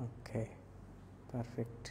ওকে, perfect.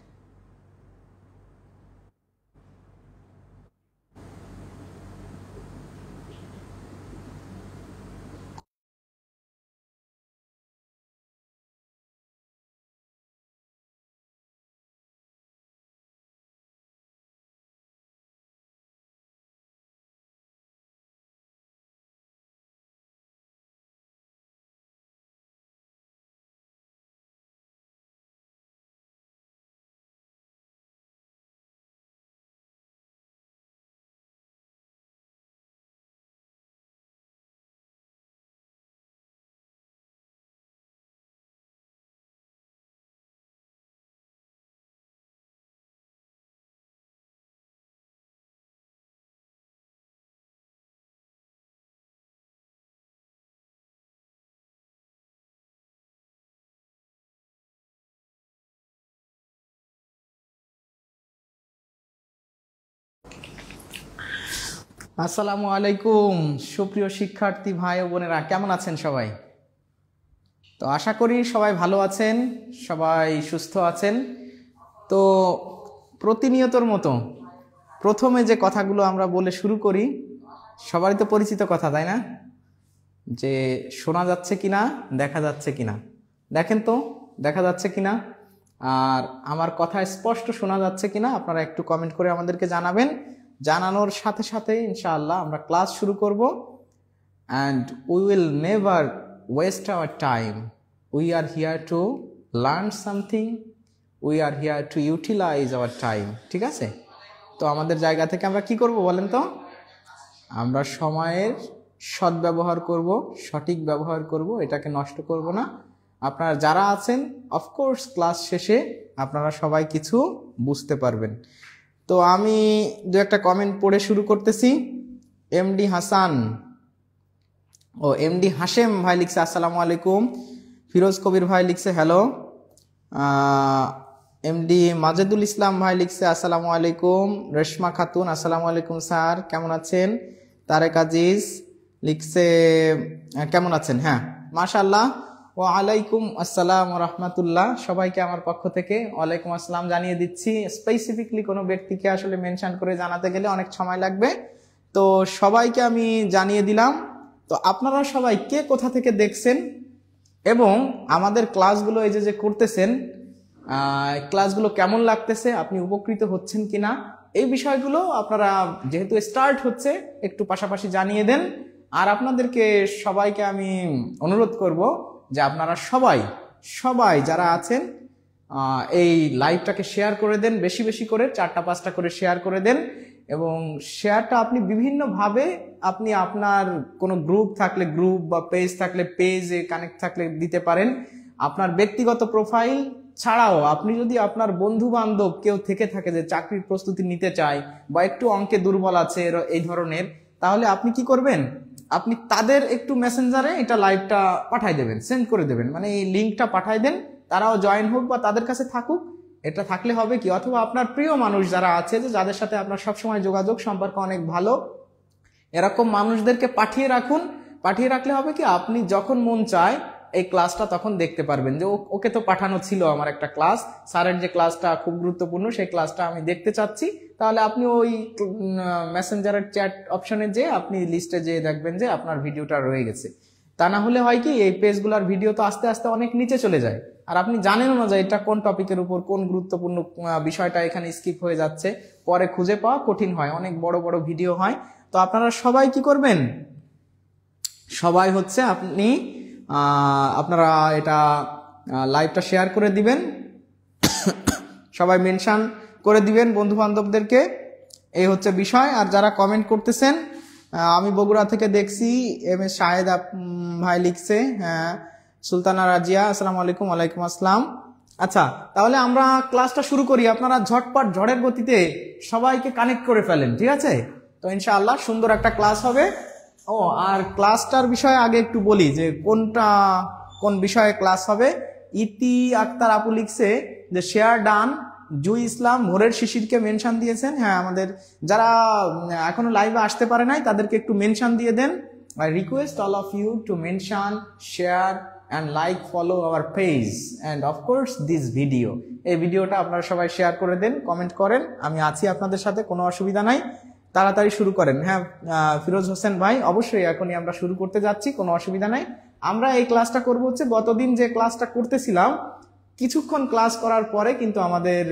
আসসালামু আলাইকুম সুপ্রিয় শিক্ষার্থী ভাই ও বোনেরা, কেমন আছেন সবাই? তো আশা করি সবাই ভালো আছেন, সবাই সুস্থ আছেন। তো প্রতিনিয়তর মতো প্রথমে যে কথাগুলো আমরা বলে শুরু করি, সবারই তো পরিচিত কথা, তাই না? যে শোনা যাচ্ছে কিনা, দেখা যাচ্ছে কিনা। দেখেন তো দেখা যাচ্ছে কিনা, আর আমার কথা স্পষ্ট শোনা যাচ্ছে কিনা আপনারা একটু কমেন্ট করে আমাদেরকে জানাবেন। জানানোর সাথে সাথে ইনশাআল্লাহ আমরা ক্লাস শুরু করব। and we will never waste our time. We are here to learn something, we are here to utilize our time. ঠিক আছে? তো আমাদের জায়গা থেকে আমরা কি করব বলেন তো? আমরা সময়ের সদ্ব্যবহার করব, সঠিক ব্যবহার করব, এটাকে নষ্ট করব না। আপনারা যারা আছেন অফকোর্স ক্লাস শেষে আপনারা সবাই কিছু বুঝতে পারবেন। তো আমি দু একটা কমেন্ট পড়ে শুরু করতেছি। এমডি হাসান ও এমডি হাশেম ভাই লিখছে আসসালামু আলাইকুম। ফিরোজ কবির ভাই লিখছে হ্যালো। এমডি মাজেদুল ইসলাম ভাই লিখছে আসসালামু আলাইকুম। রেশমা খাতুন আসসালামু আলাইকুম স্যার, কেমন আছেন? তারেক আজিজ লিখছে কেমন আছেন? হ্যাঁ মাশাআল্লাহ। ওয়া আলাইকুম আসসালাম ওয়া রাহমাতুল্লাহ। সবাইকে আমার পক্ষ থেকে ওয়ালাইকুম আসসালাম জানিয়ে দিচ্ছি। স্পেসিফিকলি কোনো ব্যক্তিকে আসলে মেনশন করে জানাতে গেলে অনেক সময় লাগবে, তো সবাইকে আমি জানিয়ে দিলাম। তো আপনারা সবাই কে কোথা থেকে দেখছেন এবং আমাদের ক্লাসগুলো এই যে করতেছেন, ক্লাসগুলো কেমন লাগতেছে, আপনি উপকৃত হচ্ছেন কিনা, এই বিষয়গুলো আপনারা যেহেতু স্টার্ট হচ্ছে একটু পাশাপাশি জানিয়ে দেন। আর আপনাদেরকে সবাইকে আমি অনুরোধ করব যে আপনারা সবাই যারা আছেন এই লাইভটাকে শেয়ার করে দেন, বেশি বেশি করে 4টা 5টা করে শেয়ার করে দেন। এবং শেয়ারটা আপনি বিভিন্নভাবে, আপনি আপনার কোনো গ্রুপ থাকলে গ্রুপ বা পেজ থাকলে পেজে কানেক্ট থাকলে দিতে পারেন। আপনার ব্যক্তিগত প্রোফাইল ছাড়াও আপনি যদি আপনার বন্ধু বান্ধব কেউ থেকে থাকে যে চাকরির প্রস্তুতি নিতে চায় বা একটু অঙ্কে দুর্বল আছে এই ধরনের, তাহলে আপনি কি করবেন, আপনি তাদের একটু মেসেঞ্জারে এটা লাইভটা পাঠাই দেবেন, সেন্ড করে দেবেন, মানে এই লিঙ্কটা পাঠাই দেন, তারাও জয়েন হোক বা তাদের কাছে থাকুক। এটা থাকলে হবে কি, অথবা আপনার প্রিয় মানুষ যারা আছে, যে যাদের সাথে আপনার সবসময় যোগাযোগ সম্পর্ক অনেক ভালো, এরকম মানুষদেরকে পাঠিয়ে রাখুন। পাঠিয়ে রাখলে হবে কি, আপনি যখন মন চায় এই ক্লাসটা তখন দেখতে পারবেন যে ওকে তো পাঠানো ছিল আমার একটা ক্লাস, স্যারের যে ক্লাসটা খুব গুরুত্বপূর্ণ সেই ক্লাসটা আমি দেখতে চাচ্ছি, তাহলে আপনি ওই মেসেঞ্জারের চ্যাট অপশনে যেয়ে আপনি লিস্টে যেয়ে দেখবেন যে আপনার ভিডিওটা রয়ে গেছে। তা না হলে হয় কি, এই পেজগুলোর ভিডিও তো আস্তে আস্তে অনেক নিচে চলে যায়, আর আপনি জানেন না যে এটা কোন টপিকের উপর, কোন গুরুত্বপূর্ণ বিষয়টা এখানে স্কিপ হয়ে যাচ্ছে, পরে খুঁজে পাওয়া কঠিন হয়, অনেক বড় বড় ভিডিও হয়। তো আপনারা সবাই কি করবেন, সবাই হচ্ছে আপনারা এটা লাইভটা শেয়ার করে দিবেন, সবাই মেনশন করে দিবেন বন্ধু বান্ধবদেরকে, এই হচ্ছে বিষয়। আর যারা কমেন্ট করতেছেন, আমি বগুড়া থেকে দেখছি এম এস শাহেদ ভাই লিখছে, হ্যাঁ সুলতানা রাজিয়া আসসালামু আলাইকুম। ওয়ালাইকুম আসসালাম। আচ্ছা, তাহলে আমরা ক্লাসটা শুরু করি। আপনারা ঝটপট ঝড়ের গতিতে সবাইকে কানেক্ট করে ফেলেন, ঠিক আছে? তো ইনশাআল্লাহ সুন্দর একটা ক্লাস হবে। ও আর ক্লাসটার বিষয়ে আগে একটু বলি যে কোন বিষয়ে ক্লাস হবে। ইতি আক্তার আপু লিখছে যে শেয়ার ডান। জুই ইসলাম ভোরের শিশিরকে মেনশন দিয়েছেন। হ্যাঁ, আমাদের যারা এখনো লাইভে আসতে পারে নাই তাদেরকে একটু মেনশন দিয়ে দেন। I request all of you to mention, share and like, follow our page and of course this video. এই ভিডিওটা আপনারা সবাই শেয়ার করে দেন, কমেন্ট করেন, আমি আছি আপনাদের সাথে, কোনো অসুবিধা নাই। তাড়াতাড়ি শুরু করেন। হ্যাঁ ফিরোজ হোসেন ভাই, অবশ্যই এখনই আমরা শুরু করতে যাচ্ছি, কোনো অসুবিধা নাই। আমরা এই ক্লাসটা করব হচ্ছে গতদিন যে ক্লাসটা করতেছিলাম, কিছুক্ষণ ক্লাস করার পরে কিন্তু আমাদের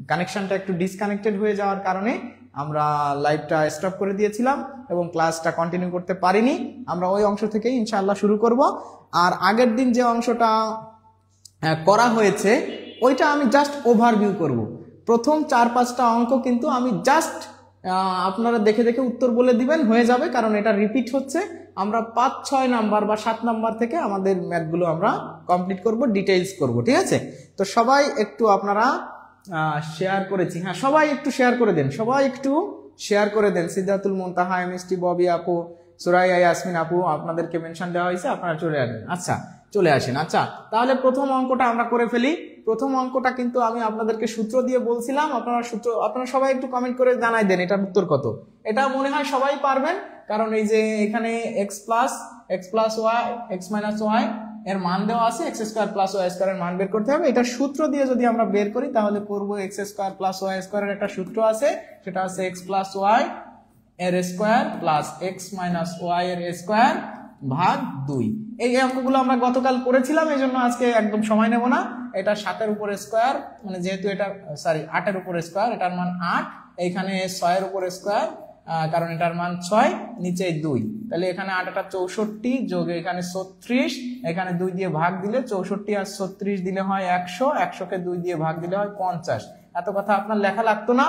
কানেকশনটা একটু ডিসকানেক্টেড হয়ে যাওয়ার কারণে আমরা লাইভটা স্টপ করে দিয়েছিলাম এবং ক্লাসটা কন্টিনিউ করতে পারিনি। আমরা ওই অংশ থেকেই ইনশাআল্লাহ শুরু করব। আর আগের দিন যে অংশটা করা হয়েছে ওইটা আমি জাস্ট ওভারভিউ করব। প্রথম 4-5টা অঙ্ক কিন্তু আমি জাস্ট আপনারা দেখে দেখে উত্তর বলে দিবেন, হয়ে যাবে, কারণ এটা রিপিট হচ্ছে। আমরা 5-6 নাম্বার বা 7 নাম্বার থেকে আমাদের ম্যাথগুলো আমরা কমপ্লিট করব, ডিটেইলস করব, ঠিক আছে? তো সবাই একটু আপনারা শেয়ার করেছি, হ্যাঁ সবাই একটু শেয়ার করে দেন, সবাই একটু শেয়ার করে দেন। সিদ্ধাতুল মুনতাহা, এমএসটি, ববি আপু, সুরাইয়া ইয়াসমিন আপু, আপনাদেরকে মেনশন দেওয়া হয়েছে, আপনারা চলে আসেন। আচ্ছা চলে আসেন। আচ্ছা তাহলে প্রথম অঙ্কটা আমরা করে ফেলি। প্রথম অঙ্কটা কিন্তু আমি আপনাদেরকে সূত্র দিয়ে বলছিলাম, আপনারা সবাই একটু কমেন্ট করে জানাই দেন এটার উত্তর কত। এটা মনে হয় সবাই পারবেন, কারণ এই যে এখানে x plus y, x minus y এর মান দেওয়া আছে, x square plus y square এর মান বের করতে হবে। এটা সূত্র দিয়ে যদি আমরা বের করি তাহলে করব x square plus y square এর একটা সূত্র আছে, সেটা হচ্ছে এক্স প্লাস ওয়াই এর square plus x minus y এর স্কোয়ার ভাগ 2। এই অঙ্কগুলো আমরা গতকাল করেছিলাম, এই জন্য আজকে একদম সময় নেব না। এটা 7 এর উপর স্কোয়ার, মানে যেহেতু এটা 8 এর উপর স্কোয়ার, এটার মান 8, এইখানে 6 এর উপর স্কোয়ার, কারণ এটার মান 6, নিচে 2, তাহলে এখানে 8 টা 64 যোগ এখানে 36, এখানে 2 দিয়ে ভাগ দিলে 64 আর 36 দিলে হয় 100, 100 কে 2 দিয়ে ভাগ দিলে হয় 50। এত কথা আপনার লেখা লাগতো না,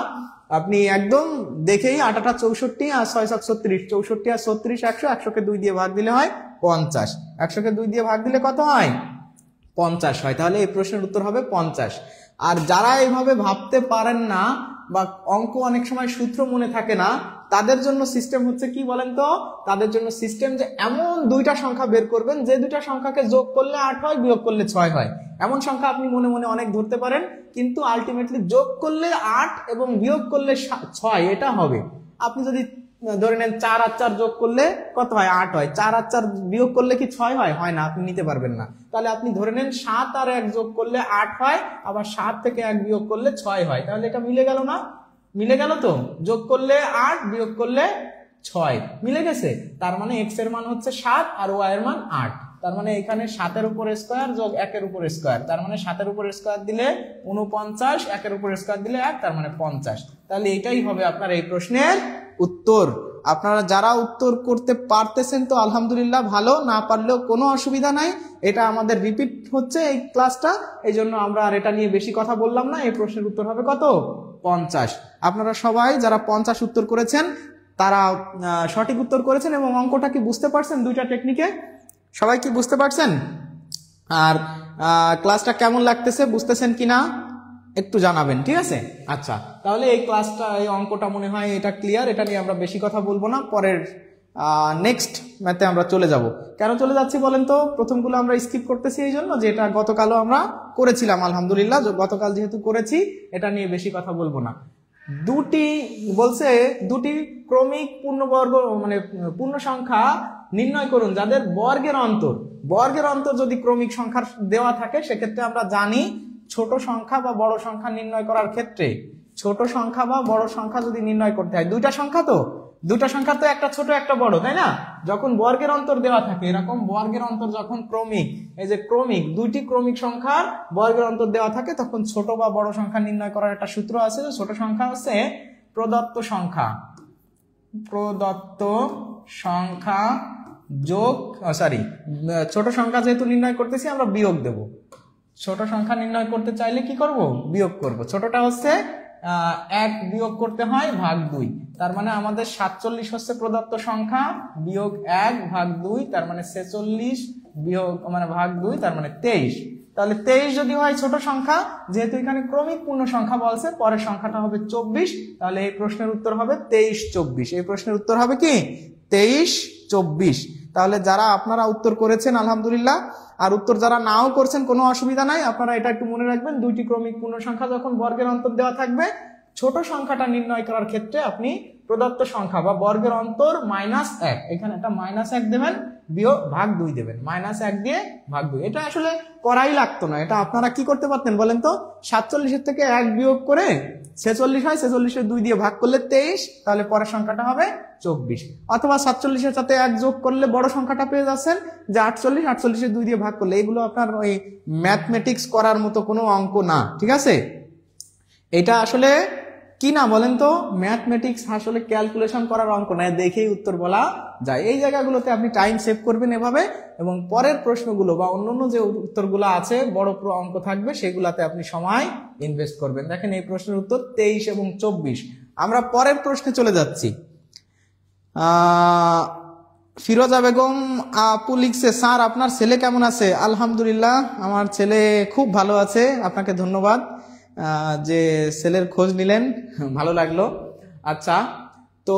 আপনি একদম দেখেই 8 টা 64 আর 6 7 36, 64 আর 36 100, 100 কে 2 দিয়ে ভাগ দিলে হয় 50, 100 কে 2 দিয়ে ভাগ দিলে কত হয়? 50 হয়। তাহলে এই প্রশ্নের উত্তর হবে 50। আর যারা এইভাবে ভাবতে পারেন না বা অঙ্ক অনেক সময় সূত্র মনে থাকে না, তাদের জন্য সিস্টেম হচ্ছে কি বলেন তো? তাদের জন্য সিস্টেম যে এমন দুইটা সংখ্যা বের করবেন যে দুইটা সংখ্যাকে যোগ করলে 8 হয়, বিয়োগ করলে 6 হয়। এমন সংখ্যা আপনি মনে মনে অনেক ধরতে পারেন, কিন্তু আলটিমেটলি যোগ করলে 8 এবং বিয়োগ করলে 6 এটা হবে। আপনি যদি ধরে নেন 4 আর 4 যোগ করলে কত হয়? 8 হয়। 4 আর 4 বিয়োগ করলে কি 6 হয়? হয় না, আপনি নিতে পারবেন না। তাহলে আপনি ধরে নেন 7 আর 1 যোগ করলে 8 হয়, আবার 7 থেকে 1 বিয়োগ করলে 6 হয়। তাহলে এটা মিলে গেল না? মিলে গেল তো? যোগ করলে 8, বিয়োগ করলে 6, মিলে গেছে। তার মানে x এর মান হচ্ছে 7 আর y এর মান 8। তার মানে এখানে 7 এর উপর স্কয়ার যোগ 1 এর উপর স্কয়ার, তার মানে 7 এর উপর স্কয়ার দিলে 49, 1 এর উপর স্কয়ার দিলে 1, তার মানে 50। তাহলে এটাই হবে আপনার এই প্রশ্নের উত্তর। আপনারা যারা উত্তর করতে পারতেছেন তো আলহামদুলিল্লাহ, ভালো, না পারলেও কোনো অসুবিধা নাই। এটা আমাদের রিপিট হচ্ছে এই ক্লাসটা, এই জন্য আমরা আর এটা নিয়ে বেশি কথা বললাম না। এই প্রশ্নের উত্তর হবে কত? 50। আপনারা সবাই যারা 50 উত্তর করেছেন তারা সঠিক উত্তর করেছেন এবং অঙ্কটা কি বুঝতে পারছেন? দুইটা টেকনিকে সবাই কি বুঝতে পারছেন? আর ক্লাসটা কেমন লাগতেছে, বুঝতেছেন কিনা একটু জানাবেন, ঠিক আছে? আচ্ছা তাহলে এই ক্লাসটা, এই অঙ্কটা মনে হয় এটা ক্লিয়ার, এটা নিয়ে আমরা বেশি কথা বলবো না। পরের নেক্সট ম্যাথে আমরা চলে যাব। কেন চলে যাচ্ছি বলেন তো? প্রথমগুলো আমরা স্কিপ করতেছি এই জন্য যে এটা গতকালও আমরা করেছিলাম, আলহামদুলিল্লাহ গতকাল যেহেতু করেছি এটা নিয়ে বেশি কথা বলবো না। দুটি ক্রমিক পূর্ণবর্গ মানে পূর্ণ সংখ্যা নির্ণয় করুন যাদের বর্গের অন্তর যদি ক্রমিক সংখ্যার দেওয়া থাকে, সেক্ষেত্রে আমরা জানি ছোট সংখ্যা বা বড় সংখ্যা নির্ণয় করার ক্ষেত্রে, ছোট সংখ্যা বা বড় সংখ্যা যদি নির্ণয় করতে হয়, দুইটা সংখ্যা তো একটা ছোট একটা বড়, তাই না? যখন বর্গের অন্তর দেওয়া থাকে, এরকম বর্গের অন্তর যখন ক্রমিক, এই যে ক্রমিক, দুইটি ক্রমিক সংখ্যার বর্গের অন্তর দেওয়া থাকে, তখন ছোট বা বড় সংখ্যা নির্ণয় করার একটা সূত্র আছে। ছোট সংখ্যা হচ্ছে প্রদত্ত সংখ্যা যোগ ছোট সংখ্যা যেহেতু নির্ণয় করতেছি আমরা বিয়োগ দেব। ছোট সংখ্যা নির্ণয় করতে চাইলে কি করব? বিয়োগ করব। ছোটটা হচ্ছে 1 বিয়োগ করতে হয় ভাগ 2, তার মানে আমাদের 47 হচ্ছে প্রদত্ত সংখ্যা, বিয়োগ 1 ভাগ 2, তার মানে 46 বিয়োগ মানে ভাগ 2, তার মানে 23। তাহলে 23 যদি হয় ছোট সংখ্যা, যেহেতু এখানে ক্রমিক পূর্ণ সংখ্যা বলছে, পরের সংখ্যাটা হবে 24। তাহলে এই প্রশ্নের উত্তর হবে 23 24। এই প্রশ্নের উত্তর হবে কি? 23 24। তাহলে যারা আপনারা উত্তর করেছেন আলহামদুলিল্লাহ, আর উত্তর যারা নাও করছেন কোনো অসুবিধা নাই। আপনারা এটা একটু মনে রাখবেন, দুইটি ক্রমিক পূর্ণ সংখ্যা যখন বর্গের অন্তর দেওয়া থাকবে, ছোট সংখ্যাটা নির্ণয় করার ক্ষেত্রে আপনি প্রদত্ত সংখ্যা বা বর্গের অন্তর -1, এখানে একটা -1 দেবেন বিয়োগ ভাগ 2 দেবেন, -1 দিয়ে ভাগ 2। এটা আসলে করাই লাগতো না, এটা আপনারা কি করতে পারতেন বলেন তো, 47 থেকে 1 বিয়োগ করে 46 হয়, 46 2 দিয়ে ভাগ করলে 23, তাহলে পরের সংখ্যাটা হবে 24। অথবা 47 সাথে 1 যোগ করলে বড় সংখ্যাটা পেয়ে যাচ্ছেন যে 48, 48 2 দিয়ে ভাগ করলে। এগুলো আপনার ওই ম্যাথমেটিক্স করার মতো কোনো অঙ্ক না, ঠিক আছে। এটা আসলে কি না বলেন তো, ম্যাথমেটিক্স আসলে ক্যালকুলেশন করার অঙ্ক না, দেখেই উত্তর বলা যায়। এই জায়গাগুলোতে আপনি টাইম সেভ করবেন এভাবে, এবং পরের প্রশ্নগুলো বা অন্যান্য যে উত্তরগুলো আছে বড় অঙ্ক থাকবে সেগুলাতে আপনি সময় ইনভেস্ট করবেন। দেখেন এই প্রশ্নের উত্তর 23 এবং 24। আমরা পরের প্রশ্নে চলে যাচ্ছি। ফিরোজা বেগম আপু লিখছে, স্যার আপনার ছেলে কেমন আছে? আলহামদুলিল্লাহ, আমার ছেলে খুব ভালো আছে, আপনাকে ধন্যবাদ যে ছেলের খোঁজ নিলেন, ভালো লাগলো। আচ্ছা, তো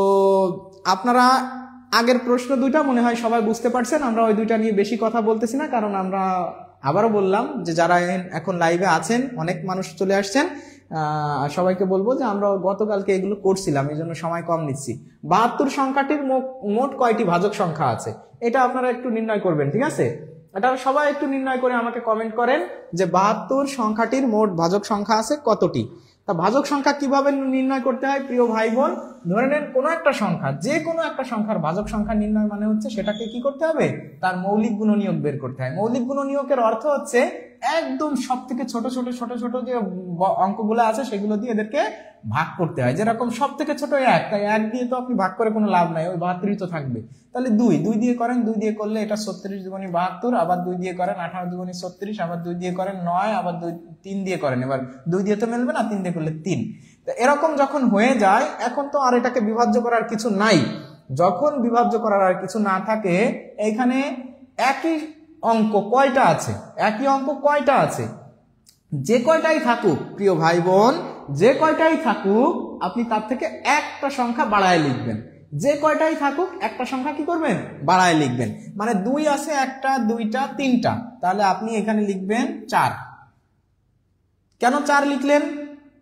আপনারা আগের প্রশ্ন দুইটা মনে হয় সবাই বুঝতে পারছেন, আমরা ওই দুইটা নিয়ে বেশি কথা বলতেছি না, কারণ আমরা আবারও বললাম যে যারা এখন লাইভে আছেন অনেক মানুষ চলে আসছেন, সবাইকে বলবো যে আমরা গতকালকে এগুলো করছিলাম, এই জন্য সময় কম নিচ্ছি। 72 সংখ্যাটির মোট কয়টি ভাজক সংখ্যা আছে এটা আপনারা একটু নির্ণয় করবেন, ঠিক আছে। এটা সবাই একটু নির্ণয় করে আমাকে কমেন্ট করেন যে 72 সংখ্যাটির মোট ভাজক সংখ্যা আছে কতটি। তা ভাজক সংখ্যা কিভাবে নির্ণয় করতে হয় প্রিয় ভাই বোন, ধরে নেন কোনো একটা সংখ্যা, যে কোনো একটা সংখ্যার ভাজক সংখ্যা নির্ণয় মানে হচ্ছে সেটাকে কি করতে হবে, তার মৌলিক গুণনীয়ক বের করতে হয়। মৌলিক গুণনীয়কের অর্থ হচ্ছে একদম সব থেকে ছোট ছোট ছোট ছোট যে অঙ্কগুলো আছে সেগুলো দিয়ে এদেরকে ভাগ করতে হয়। যেরকম সব থেকে ছোট 1, তাই 1 দিয়ে তো আপনি ভাগ করে কোনো লাভ নাই, ওই 72 তো থাকবে। তাহলে 2 দিয়ে করেন, 2 দিয়ে করলে এটা 36 দুগুণী 72, আবার 2 দিয়ে করেন 18 দুগুণী 36, আবার 2 দিয়ে করেন 9, আবার 3 দিয়ে করেন, এবার 2 দিয়ে তো মেলবে না, 3 দিয়ে করলে 3। তো এরকম যখন হয়ে যায়, এখন তো আর এটাকে বিভাজ্য করার কিছু নাই। যখন বিভাজ্য করার আর কিছু না থাকে, এখানে একই অঙ্ক কয়টা আছে, একই অঙ্ক কয়টা আছে, যে কয়টাই থাকুক প্রিয় ভাই বোন, যে কয়টাই থাকুক আপনি তার থেকে একটা সংখ্যা বাড়ায় লিখবেন। যে কয়টাই থাকুক একটা সংখ্যা কি করবেন, বাড়ায় লিখবেন। মানে 2 আছে 1টা 2টা 3টা, তাহলে আপনি এখানে লিখবেন 4। কেন 4 লিখলেন?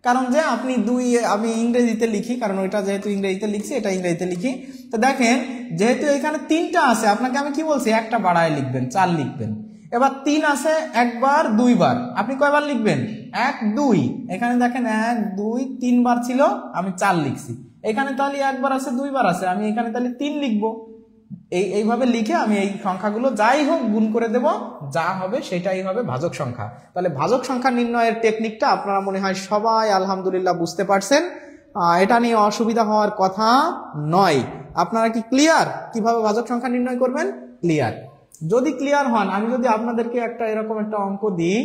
কারণ যে আপনি 2, আমি ইংরেজিতে লিখি, কারণ ওইটা যেহেতু ইংরেজিতে লিখছি এটা ইংরেজিতে লিখি। তো দেখেন যেহেতু এখানে 3টা আছে, আপনাকে আমি কি বলছি, একটা বাড়ায় লিখবেন, 4 লিখবেন। এবার 3 আছে একবার 2 বার, আপনি কয়বার লিখবেন, 1 2। এখানে দেখেন 1 2 3 বার ছিল, আমি 4 লিখছি। এখানে তাহলে 1 বার আছে 2 বার আছে, আমি এখানে তাহলে 3 লিখবো। এইভাবে লিখে আমি এই সংখ্যাগুলো যাই হোক গুণ করে দেব, যা হবে সেটাই হবে ভাজক সংখ্যা। তাহলে ভাজক সংখ্যা নির্ণয়ের টেকনিকটা আপনারা মনে হয় সবাই আলহামদুলিল্লাহ বুঝতে পারছেন, এটা নিয়ে অসুবিধা হওয়ার কথা নয়। আপনারা কি ক্লিয়ার কিভাবে ভাজক সংখ্যা নির্ণয় করবেন? ক্লিয়ার। যদি ক্লিয়ার হন, আমি যদি আপনাদেরকে একটা এরকম একটা অঙ্ক দিই,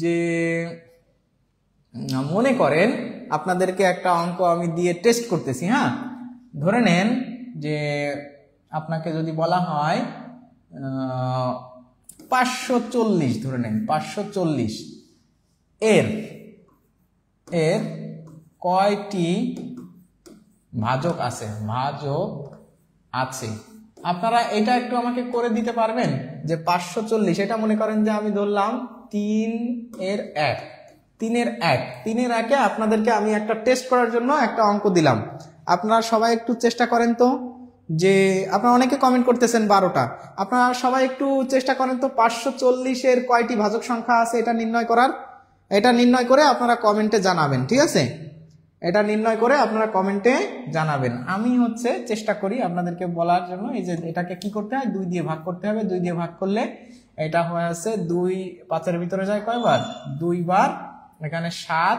যে মনে করেন আপনাদেরকে একটা অঙ্ক আমি দিয়ে টেস্ট করতেছি, হ্যাঁ, ধরে নেন যে আপনাকে যদি বলা হয় 540, ধরে নেন 540 এর কয়টি ভাজক আছে, আপনারা এটা একটু আমাকে করে দিতে পারবেন যে 540, এটা মনে করেন যে আমি ধরলাম 3 এর 1, 3 এর 1, 3 এর 1-এ আপনাদেরকে আমি একটা টেস্ট করার জন্য একটা অঙ্ক দিলাম। আপনারা সবাই একটু চেষ্টা করেন তো, যে আপনারা অনেকে কমেন্ট করতেছেন 12টা, আপনারা সবাই একটু চেষ্টা করেন তো 540 এর কয়টি ভাজক সংখ্যা আছে এটা নির্ণয় করার। এটা নির্ণয় করে আপনারা কমেন্টে জানাবেন, ঠিক আছে, এটা নির্ণয় করে আপনারা কমেন্টে জানাবেন। আমি চেষ্টা করি আপনাদেরকে বলার জন্য, এই যে এটাকে কি করতে হয়, 2 দিয়ে ভাগ করতে হবে। 2 দিয়ে ভাগ করলে এটা হয়ে আছে 2 5-এর ভিতরে যায় কয়বার, 2 বার। এখানে 7,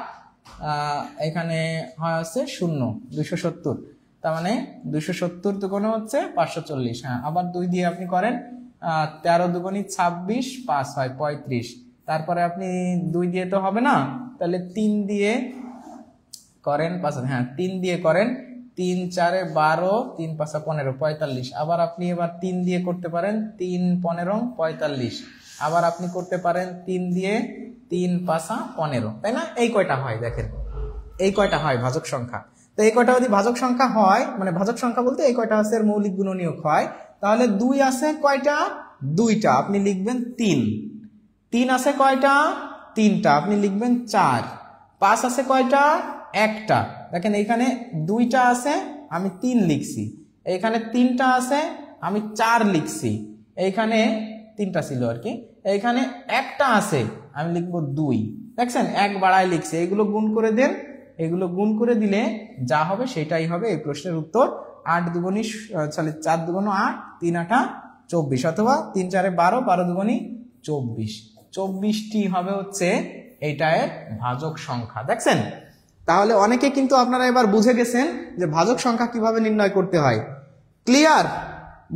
এখানে হয় আছে 0, 270। তার মানে 270 দুগুণে হচ্ছে 540। হ্যাঁ, আবার 2 দিয়ে আপনি করেন 13 দুগুণী 26, 5 হয় 35। তারপরে আপনি 2 দিয়ে তো হবে না, তাহলে 3 দিয়ে করেন 5, হ্যাঁ 3 দিয়ে করেন, 3 4 12, 3 5 15, 45। আবার আপনি এবার 3 দিয়ে করতে পারেন, 3 15 45। আবার আপনি করতে পারেন 3 দিয়ে, 3 5 15, তাই না? এই কয়টা হয় দেখেন, এই কয়টা হয় ভাজক সংখ্যা। তো এই কয়টা যদি ভাজক সংখ্যা হয়, মানে ভাজক সংখ্যা বলতে এই কয়টা আছে এর মৌলিক গুণনীয়ক হয়, তাহলে 2 আছে কয়টা, 2টা, আপনি লিখবেন 3। 3 আছে কয়টা, 3টা, আপনি লিখবেন 4। 5 আছে কয়টা, 1টা, দেখেন এইখানে 2টা আছে, আমি 3 লিখছি। এইখানে 3টা আছে, আমি 4 লিখছি। এইখানে 3টা ছিল আর কি, এইখানে একটা আছে, আমি লিখবো 2। দেখছেন 1 বাড়ায় লিখছে, এগুলো গুণ করে দেন, এগুলো গুণ করে দিলে যা হবে সেটাই হবে এই প্রশ্নের উত্তর। 8 দুগুণী 4 দুগুণ 8, 3 8 24, অথবা 3 4 12, 12 দুগুণী 24, 24টি হবে হচ্ছে এইটার ভাজক সংখ্যা। দেখছেন, তাহলে অনেকে কিন্তু আপনারা এবার বুঝে গেছেন যে ভাজক সংখ্যা কিভাবে নির্ণয় করতে হয়। ক্লিয়ার?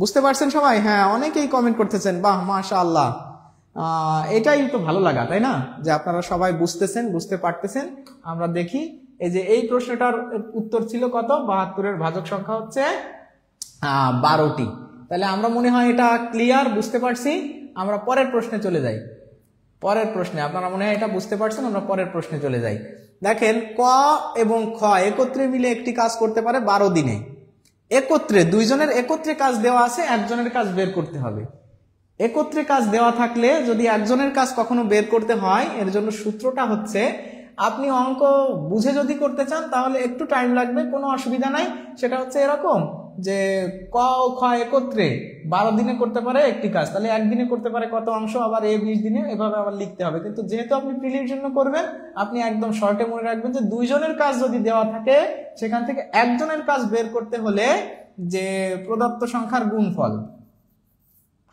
বুঝতে পারছেন সবাই? হ্যাঁ, অনেকেই কমেন্ট করতেছেন, বাহ মাশাআল্লাহ। এটাই তো ভালো লাগা, তাই না, যে আপনারা সবাই বুঝতেছেন, বুঝতে পারতেছেন। আমরা দেখি, এই যে এই প্রশ্নটার উত্তর ছিল কত, 72-এর ভাজক সংখ্যা হচ্ছে 12টি। তাহলে আমরা মনে হয় এটা ক্লিয়ার, বুঝতে পারছি। আমরা পরের প্রশ্নে চলে যাই। পরের প্রশ্নে আপনারা মনে হয় এটা বুঝতে পারছেন, আমরা পরের প্রশ্নে চলে যাই। দেখেন, ক এবং খ একত্রে মিলে একটি কাজ করতে পারে 12 দিনে। একত্রে, দুইজনের একত্রে কাজ দেওয়া আছে, একজনের কাজ বের করতে হবে। একত্রে কাজ দেওয়া থাকলে যদি একজনের কাজ কখনো বের করতে হয়, এর জন্য সূত্রটা হচ্ছে, আপনি অঙ্ক বুঝে যদি করতে চান তাহলে একটু টাইম লাগবে, কোনো অসুবিধা নাই। সেটা হচ্ছে এরকম যে ক ও খ একত্রে 12 দিনে করতে পারে একটি কাজ, তাহলে একদিনে করতে পারে কত অংশ, আবার 20 দিনে, এভাবে আবার লিখতে হবে। কিন্তু যেহেতু আপনি প্রিলির জন্য করবেন, আপনি একদম শর্টে মনে রাখবেন যে দুইজনের কাজ যদি দেওয়া থাকে, সেখান থেকে একজনের কাজ বের করতে হলে যে প্রদত্ত সংখ্যার গুণফল,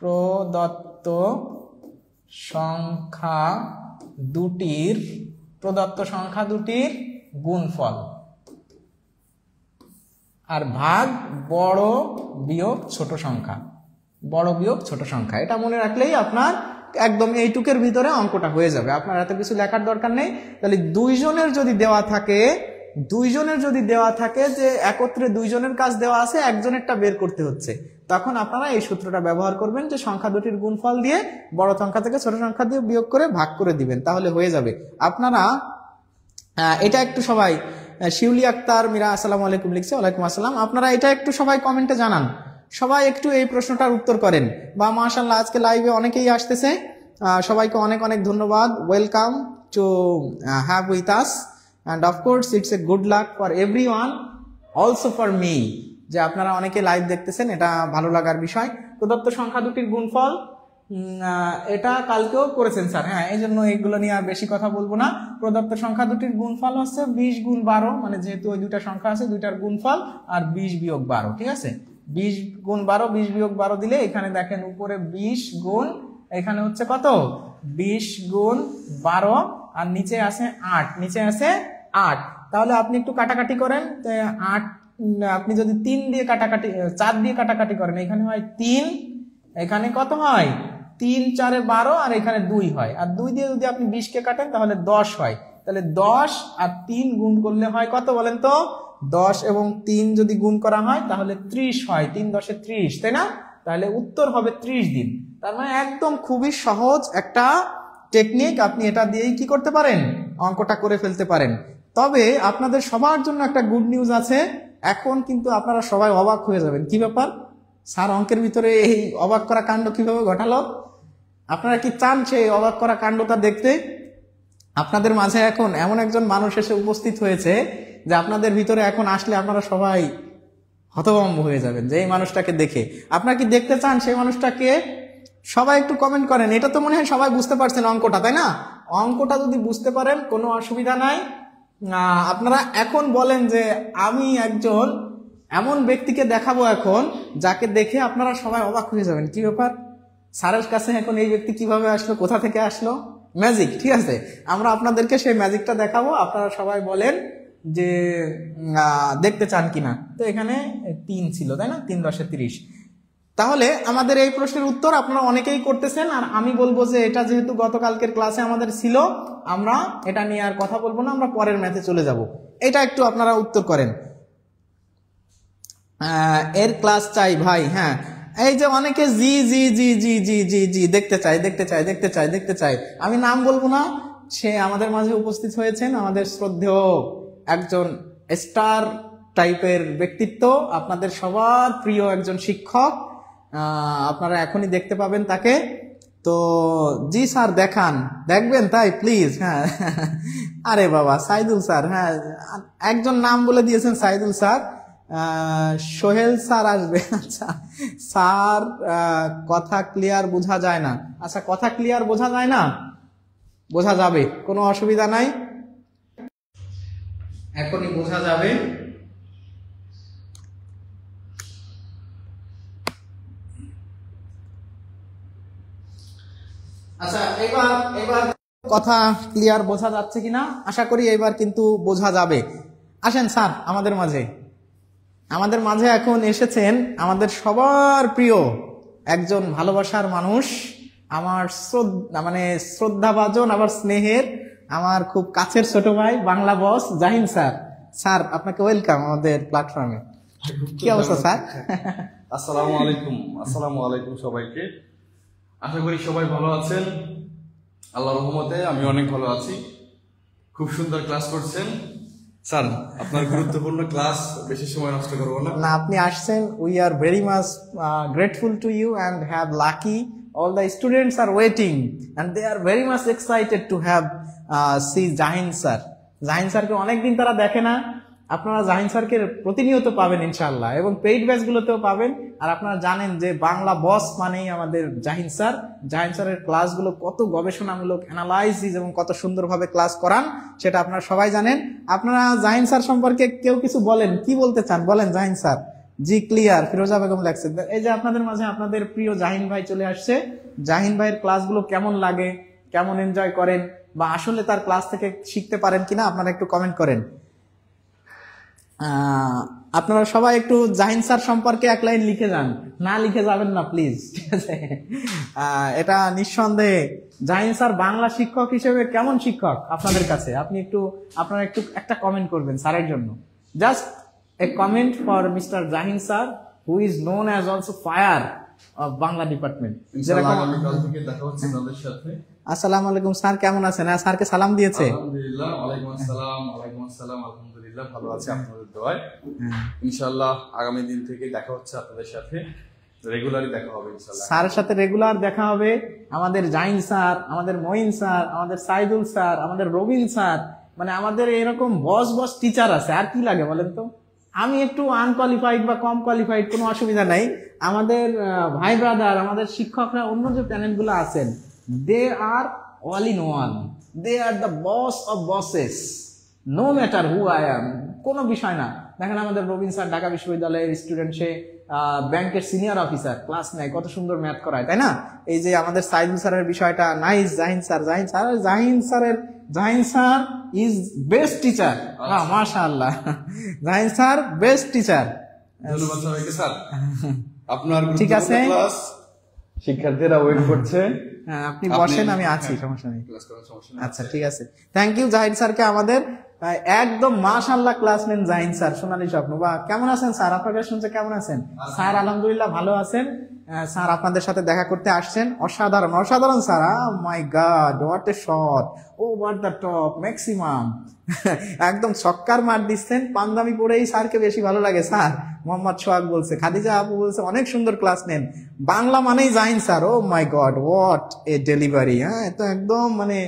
প্রদত্ত সংখ্যা দুটির গুণফল আর ভাগ বড় বিয়োগ ছোট সংখ্যা, বড় বিয়োগ ছোট সংখ্যা। এটা মনে রাখলেই আপনার একদম এইটুকের ভিতরে অঙ্কটা হয়ে যাবে, আপনার এত কিছু লেখার দরকার নেই। তাহলে দুইজনের যদি দেওয়া থাকে যে একত্রে দুইজনের কাজ দেওয়া আছে, একজনেরটা বের করতে হচ্ছে, তখন আপনারা এই সূত্রটা ব্যবহার করবেন যে সংখ্যা দুটির গুণফল দিয়ে বড় সংখ্যা থেকে ছোট সংখ্যা দিয়ে বিয়োগ করে ভাগ করে দিবেন, তাহলে হয়ে যাবে। আপনারা এটা একটু সবাই, শিউলি আক্তার মীরা আসসালামু আলাইকুম লিখছে, ওয়ালাইকুম আসসালাম। আপনারা এটা একটু সবাই কমেন্টে জানান, সবাই একটু এই প্রশ্নটার উত্তর করেন। বা মাশাআল্লাহ, আজকে লাইভে অনেকেই আসতেছে, সবাইকে অনেক অনেক ধন্যবাদ। Welcome to have with us, and of course it's a good luck for everyone, also for me, যে আপনারা অনেকে লাইভ দেখতেছেন, এটা ভালো লাগার বিষয়। প্রদত্ত সংখ্যা দুটির গুণফল, এটা কালকেও করেছেন স্যার, হ্যাঁ, এই জন্য এইগুলো নিয়ে আর বেশি কথা বলবো না। প্রদত্ত সংখ্যা দুটির গুণফল হচ্ছে 20 গুণ 12, মানে যেহেতু ওই দুইটা সংখ্যা আছে, দুইটার গুণফল, আর 20 বিয়োগ 12, ঠিক আছে। 20 গুণ 12, 20 বিয়োগ 12 দিলে এখানে দেখেন উপরে 20 গুণ, এখানে হচ্ছে কত, 20 গুণ 12, আর নিচে আছে 8, নিচে আছে 8। তাহলে আপনি একটু কাটাকাটি করেন, 8 আপনি যদি 3 দিয়ে কাটাকাটি, 4 দিয়ে কাটাকাটি করেন, এখানে হয় 3, এখানে কত হয় 3 4 12, আর এখানে 2 হয়, আর 2 দিয়ে যদি আপনি 20 কে কাটেন তাহলে 10 হয়। তাহলে 10 আর 3 গুণ করলে হয় কত বলেন তো, 10 এবং 3 যদি গুণ করা হয় তাহলে 30 হয়, 3 10 30, তাই না? তাহলে উত্তর হবে 30 দিন। তার মানে একদম খুবই সহজ একটা টেকনিক, আপনি এটা দিয়েই কি করতে পারেন, অঙ্কটা করে ফেলতে পারেন। তবে আপনাদের সবার জন্য একটা গুড নিউজ আছে, এখন কিন্তু আপনারা সবাই অবাক হয়ে যাবেন। কি ব্যাপার স্যার, অঙ্কের ভিতরে এই অবাক করা কাণ্ড কিভাবে ঘটালো? আপনারা কি চান সেই অবাক করা কাণ্ডটা দেখতে? আপনাদের মাঝে এখন এমন একজন মানুষ এসে উপস্থিত হয়েছে যে আপনাদের ভিতরে এখন আসলে আপনারা সবাই হতভম্ব হয়ে যাবেন যে এই মানুষটাকে দেখে। আপনারা কি দেখতে চান সেই মানুষটাকে? সবাই একটু কমেন্ট করেন। এটা তো মনে হয় সবাই বুঝতে পারছেন অঙ্কটা, তাই না? অঙ্কটা যদি বুঝতে পারেন কোনো অসুবিধা নাই। আপনারা এখন বলেন যে আমি একজন এমন ব্যক্তিকে দেখাবো এখন, যাকে দেখে আপনারা সবাই অবাক হয়ে যাবেন। কি ব্যাপার, স্যারের কাছে এখন এই ব্যক্তি কিভাবে আসলো, কোথা থেকে আসলো? ম্যাজিক, ঠিক আছে। আমরা আপনাদেরকে সেই ম্যাজিকটা দেখাবো, আপনারা সবাই বলেন যে দেখতে চান কিনা। তো এখানে 3 ছিল, তাই না? 3 10 30। তাহলে আমাদের এই প্রশ্নের উত্তর আপনারা অনেকেই করতেছেন, আর আমি বলবো যে এটা যেহেতু গতকালকের ক্লাসে আমাদের ছিল, আমরা এটা নিয়ে আর কথা বলবো না, আমরা পরের ম্যাথে চলে যাব। এটা একটু আপনারা উত্তর করেন। এর ক্লাস চাই ভাই, হ্যাঁ। এই যে অনেকে জি জি জি জি জি জি জি দেখতে চাই দেখতে চাই দেখতে চাই দেখতে চাই, আমি নাম বলবো না, সে আমাদের মাঝে উপস্থিত হয়েছেন, আমাদের শ্রদ্ধেয় একজন স্টার টাইপের ব্যক্তিত্ব, আপনাদের সবার প্রিয় একজন শিক্ষক। আপনারা এখনই দেখতে পাবেন তাকে। তো জি স্যার দেখান, দেখবেন তাই প্লিজ, হ্যাঁ। আরে বাবা সাইদুল স্যার, হ্যাঁ একজন নাম বলে দিয়েছেন সাইদুল স্যার, সোহেল স্যার আসবে। আচ্ছা স্যার, কথা ক্লিয়ার বোঝা যায় না। আচ্ছা কথা ক্লিয়ার বোঝা যায় না, বোঝা যাবে, কোনো অসুবিধা নাই, এখনই বোঝা যাবে। আচ্ছা এবার এবার কথা ক্লিয়ার বোঝা যাচ্ছে কিনা আশা করি এবার কিন্তু বোঝা যাবে। আসেন স্যার আমাদের মাঝে, আমাদের মাঝে এখন এসেছেন আমাদের সবার প্রিয় একজন ভালোবাসার মানুষ, আমার মানে শ্রদ্ধাভাজন, আবার স্নেহের, আমার খুব কাছের ছোট ভাই, বাংলা বস জাহিন স্যার। স্যার আপনাকে ওয়েলকাম আমাদের প্ল্যাটফর্মে। কি অবস্থা স্যার? আসসালামু আলাইকুম। আসসালামু আলাইকুম সবাইকে। আশা করি সবাই ভালো আছেন। আল্লাহর রহমতে আমি অনেক ভালো আছি। খুব সুন্দর ক্লাস করছেন স্যার, আপনার গুরুত্বপূর্ণ ক্লাস, বেশি সময় নষ্ট করব না। না আপনি আসছেন, we are very much grateful to you and have lucky all the students are waiting and they are very much excited to have see Jahin sir. Jahin স্যারকে অনেকদিন তারা দেখে না, আপনারা জাহিন স্যারকে প্রতিনিয়ত পাবেন ইনশাআল্লাহ, এবং পেইড ব্যাচ গুলোতেও পাবেন। আর আপনারা জানেন যে বাংলা বস মানেই আমাদের জাহিন স্যার। জাহিন স্যারের ক্লাসগুলো কত গবেষণামূলক, অ্যানালাইসিস এবং কত সুন্দরভাবে ক্লাস করান সেটা আপনারা সবাই জানেন। আপনারা জাহিন স্যার সম্পর্কে কেউ কিছু বলেন, কি বলতে চান বলেন জাহিন স্যার? জি ক্লিয়ার, ফিরোজা বেগম লেখছে। এই যে আপনাদের মাঝে আপনাদের প্রিয় জাহিন ভাই চলে আসছে। জাহিন ভাইয়ের ক্লাসগুলো কেমন লাগে, কেমন এনজয় করেন, বা আসলে তার ক্লাস থেকে শিখতে পারেন কিনা আপনারা একটু কমেন্ট করেন। আপনারা সবাই একটু জাহিন স্যার সম্পর্কে এক লাইন লিখে যান, না লিখে যাবেন না প্লিজ, ঠিক আছে? এটা নিঃসন্দেহে জাহিন স্যার বাংলা শিক্ষক হিসেবে কেমন শিক্ষক আপনাদের কাছে, আপনারা একটু একটা কমেন্ট করবেন স্যারের জন্য। Just a comment for Mr. Jahin sir, who is known as also fire of Bangla department. আসসালামু আলাইকুম স্যার, কেমন আছেন? স্যারকে সালাম দিয়েছে। আলহামদুলিল্লাহ, ওয়ালাইকুম আসসালাম। ওয়ালাইকুম আসসালাম, আলহামদুলিল্লাহ ভালো আছি আপনাদের দোয়ায়। ইনশাআল্লাহ আগামী দিন থেকে দেখা হচ্ছে আপনাদের সাথে, রেগুলারই দেখা হবে ইনশাআল্লাহ। স্যারের সাথে রেগুলার দেখা হবে। আমাদের জাহিন স্যার, আমাদের মঈন স্যার, আমাদের সাইদুল স্যার, আমাদের রবিন স্যার, মানে আমাদের এরকম বস টিচার আছে, আর কি লাগে বলেন তো? আমি একটু আনকোয়ালিফাইড বা কম কোয়ালিফাইড, কোনো অসুবিধা নাই। আমাদের ভাই ব্রাদার, আমাদের শিক্ষকরা, অন্য যে প্যানেলগুলো আছেন, they are all in one, they are the boss of bosses, no matter who I am, কোনো বিষয় না। দেখেন আমাদের রবীন্দ্র স্যার ঢাকা বিশ্ববিদ্যালয়ের স্টুডেন্ট, সে ব্যাংকের সিনিয়র অফিসার, ক্লাস নেয়, কত সুন্দর ম্যাথ করায়, তাই না? এই যে আমাদের সাইদুল স্যারের বিষয়টা nice. Jahin sir is best teacher, মাশাআল্লাহ। Jahin sir best teacher. ধন্যবাদ সবাইকে স্যার, আপনার ঠিক আছে, শিক্ষার্থীরা ওয়েট করছে। আপনি বসেন, আমি আছি, সমস্যা নেই। আচ্ছা ঠিক আছে, থ্যাংক ইউ জাহিন স্যারকে। আমাদের একদম মাশাআল্লাহ ক্লাস নেন জাহিন স্যার, সোনালী স্বপ্ন। বা কেমন আছেন স্যার? আপনারা শুনছে কেমন আছেন স্যার? আলহামদুলিল্লাহ ভালো আছেন স্যার। আপনাদের সাথে দেখা করতে আসছেন, অসাধারণ অসাধারণ sir. My God, what A shot, over the top, maximum. একদম ছক্কার মার দিচ্ছেন। পাঞ্জাবি পরেই স্যারকে বেশি ভালো লাগে স্যার। মোহাম্মদ সোহাগ বলছে, খাদিজা আপু বলছে অনেক সুন্দর ক্লাস নেন। বাংলা মানেই Jahin sir. Oh my God, what a delivery. হ্যাঁ, তো একদম মানে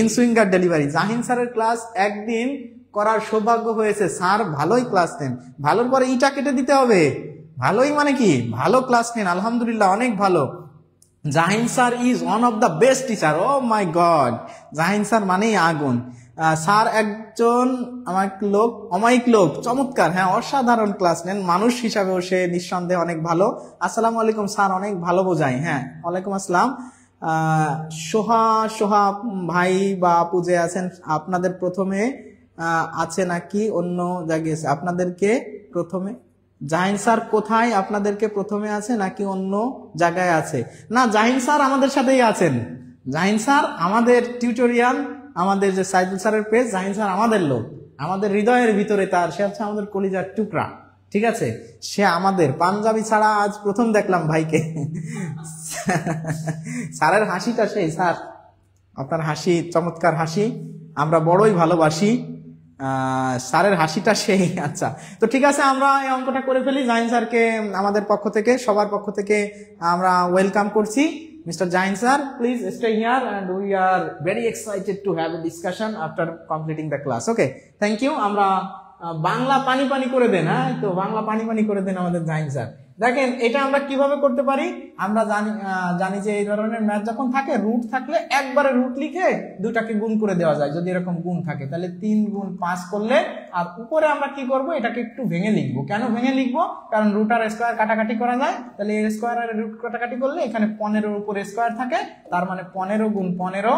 ইনসুইঙ্গার ডেলিভারি। জাহিন স্যারের ক্লাস একদিন করার সৌভাগ্য হয়েছে। স্যার ভালোই ক্লাস নেন, ভালোর পরে ইটা কেটে দিতে হবে। ভালোই মানে কি, ভালো ক্লাস নেন, আলহামদুলিল্লাহ অনেক ভালো। Jahin sir is one of the best teacher. Oh my God, Jahin sir মানেই আগুন। স্যার একজন অমায়িক লোক, চমৎকার। হ্যাঁ, অসাধারণ ক্লাস নেন, মানুষ হিসাবেও সে নিঃসন্দেহে অনেক ভালো। আসসালামু আলাইকুম স্যার, অনেক ভালো বোঝায়। হ্যাঁ, ওয়ালাইকুম আসসালাম। সোহা ভাই বা আপু যে আছেন, আপনাদের প্রথমে আছে নাকি অন্য জায়গায়? আপনাদেরকে প্রথমে জাহিন স্যার কোথায়? আপনাদেরকে প্রথমে আছে নাকি অন্য জায়গায় আছে? না, জাহিন স্যার আমাদের সাথেই আছেন। জাহিন স্যার আমাদের টিউটোরিয়াল, আমাদের যে সাইদুল স্যারের পেজ, জাহিন স্যার আমাদের লোক, আমাদের হৃদয়ের ভিতরে তার, সে হচ্ছে আমাদের কলিজার টুকরা, ঠিক আছে? সে আমাদের। পাঞ্জাবি ছাড়া আজ প্রথম দেখলাম ভাইকে। স্যারের হাসিটা সেই, স্যার আপনার হাসি চমৎকার হাসি, আমরা বড়ই ভালোবাসি। স্যারের হাসিটা সেই। আচ্ছা, তো ঠিক আছে, আমরা এই অঙ্কটা করে ফেলি। জাহিন স্যারকে আমাদের পক্ষ থেকে, সবার পক্ষ থেকে আমরা ওয়েলকাম করছি। Mr. Jain sir, please stay here and we are very excited to have a discussion after completing the class. Okay, thank you. আমরা বাংলা পানি পানি করে দেন। হ্যাঁ, তো বাংলা পানি পানি করে দেন আমাদের জাহিন স্যার। দেখেন এটা আমরা কিভাবে করতে পারি, আমরা জানি যে এই ধরনের ম্যাথ যখন থাকে, রুট থাকলে একবারে রুট লিখে দুটাকে গুণ করে দেওয়া যায়। যদি এরকম গুণ থাকে তাহলে 3 গুণ 5 করলে, আর উপরে আমরা কি করব, এটাকে একটু ভেঙে লিখবো। কেন ভেঙে লিখবো? কারণ রুট আর স্কোয়ার কাটাকাটি করা যায়, তাহলে এর স্কোয়ার আর রুট কাটাকাটি করলে এখানে 15 উপরে স্কোয়ার থাকে, তার মানে 15 গুণ 15,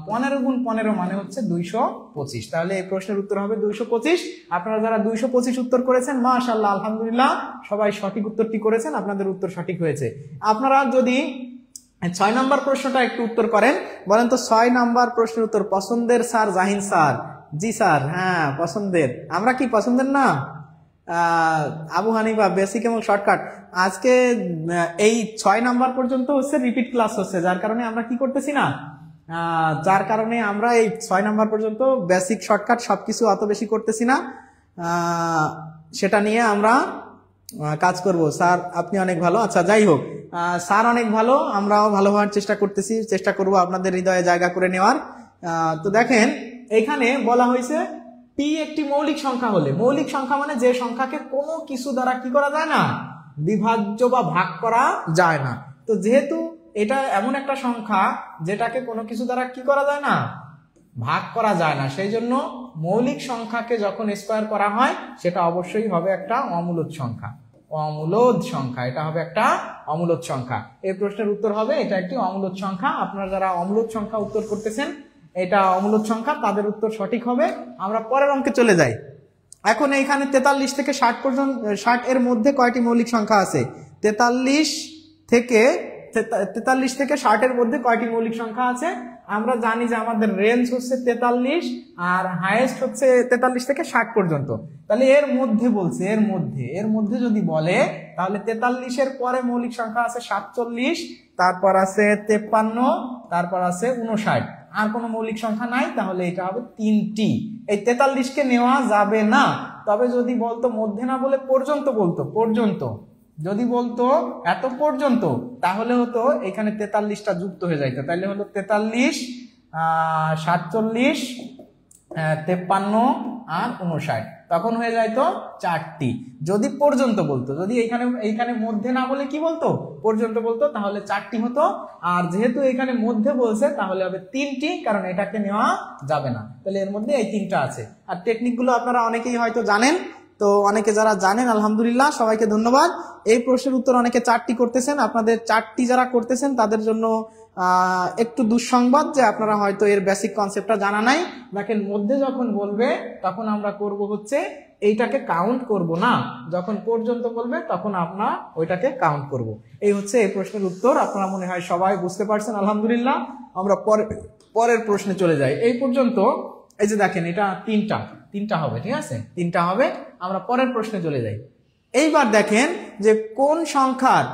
15 গুণ 15 মানে হচ্ছে 225। তাহলে এই প্রশ্নের উত্তর হবে 225। আপনারা যারা 225 উত্তর করেছেন, মাশাআল্লাহ, আলহামদুলিল্লাহ, সবাই সঠিক উত্তরটি করেছেন, আপনাদের উত্তর সঠিক হয়েছে। আপনারা যদি 6 নম্বর প্রশ্নটা একটু উত্তর করেন, বলেন তো 6 নম্বর প্রশ্নের উত্তর। পছন্দের স্যার জাহিন স্যার। জি স্যার, হ্যাঁ পছন্দের। আমরা কি পছন্দের না? আবু হানিফা, বেসিক এবং শর্টকাট। আজকে এই 6 নাম্বার পর্যন্ত হচ্ছে রিপিট ক্লাস হচ্ছে, যার কারণে আমরা কি করতেছি না, যার কারণে আমরা এই 6 নাম্বার পর্যন্ত বেসিক শর্টকাট সবকিছু অত বেশি করতেছি না। সেটা নিয়ে আমরা কাজ করব। স্যার আপনি অনেক ভালো। আচ্ছা, যাই হোক, স্যার অনেক ভালো, আমরাও ভালো হওয়ার চেষ্টা করতেছি, চেষ্টা করব আপনাদের হৃদয়ে জায়গা করে নেওয়ার। তো দেখেন এখানে বলা হয়েছে p একটি মৌলিক সংখ্যা হলে, মৌলিক সংখ্যা মানে যে সংখ্যাকে কোনো কিছু দ্বারা কি করা যায় না, বিভাজ্য বা ভাগ করা যায় না। তো যেহেতু এটা এমন একটা সংখ্যা যেটাকে কোনো কিছু দ্বারা কি করা যায় না, ভাগ করা যায় না, সেই জন্য মৌলিক সংখ্যাকে যখন স্কয়ার করা হয় সেটা অবশ্যই হবে একটা অমূলদ সংখ্যা। অমূলদ সংখ্যা, এটা হবে একটা অমূলদ সংখ্যা। এই প্রশ্নের উত্তর হবে এটা একটি অমূলদ সংখ্যা। আপনারা যারা অমূলদ সংখ্যা উত্তর করতেছেন, এটা অমূলদ সংখ্যা, তাদের উত্তর সঠিক হবে। আমরা পরের অঙ্কে চলে যাই। এখন এইখানে 43 থেকে 60 পর্যন্ত, 60 এর মধ্যে কয়টি মৌলিক সংখ্যা আছে? 43 থেকে 60 এর মধ্যে কয়টি মৌলিক সংখ্যা আছে? আমরা জানি যে আমাদের রেঞ্জ হচ্ছে 43 আর হাইয়েস্ট হচ্ছে 43 থেকে 60 পর্যন্ত। তাহলে এর মধ্যে বলছে, এর মধ্যে যদি বলে তাহলে 43 এর পরে মৌলিক সংখ্যা আছে 47, তারপর আছে 53, তারপর আছে 59। আর কোনো মৌলিক সংখ্যা নাই, তাহলে এটা হবে 3টি। এই 43 কে নেওয়া যাবে না। তবে যদি বলতো মধ্যে না বলে পর্যন্ত বলতো, পর্যন্ত যদি বলতো এত পর্যন্ত, তাহলে হতো এখানে 43টা যুক্ত হয়ে যাইতো। তাহলে হলো 43, 47, 53 আর 59, তখন হয়ে যাইতো 4টি। যদি পর্যন্ত বলতো, যদি এইখানে মধ্যে না বলে কি বলতো, পর্যন্ত বলতো, তাহলে 4টি হতো। আর যেহেতু এখানে মধ্যে বলছে তাহলে হবে 3টি, কারণ এটাকে নেওয়া যাবে না। তাহলে এর মধ্যে এই 3টা আছে। আর টেকনিকগুলো আপনারা অনেকেই হয়তো জানেন, তো অনেকে যারা জানেন আলহামদুলিল্লাহ, সবাইকে ধন্যবাদ। এই প্রশ্নের উত্তর অনেকে 4টি করতেছেন। আপনাদের 4টি যারা করতেছেন তাদের জন্য একটু দুঃসংবাদ যে আপনারা হয়তো এর বেসিক কনসেপ্টটা জানা নাই। দেখেন মধ্যে যখন বলবে তখন আমরা করব হচ্ছে এইটাকে কাউন্ট করব না, যখন পর্যন্ত বলবে তখন আমরা ওইটাকে কাউন্ট করব। এই হচ্ছে এই প্রশ্নের উত্তর। আপনারা মনে হয় সবাই বুঝতে পারছেন আলহামদুলিল্লাহ। আমরা পরের প্রশ্নে চলে যাই। এই পর্যন্ত এই যে দেখেন এটা 3টা হবে, ঠিক আছে, 3টা হবে। আমরা পরের প্রশ্নে চলে যাই। এইবার দেখেন যে কোন সংখ্যার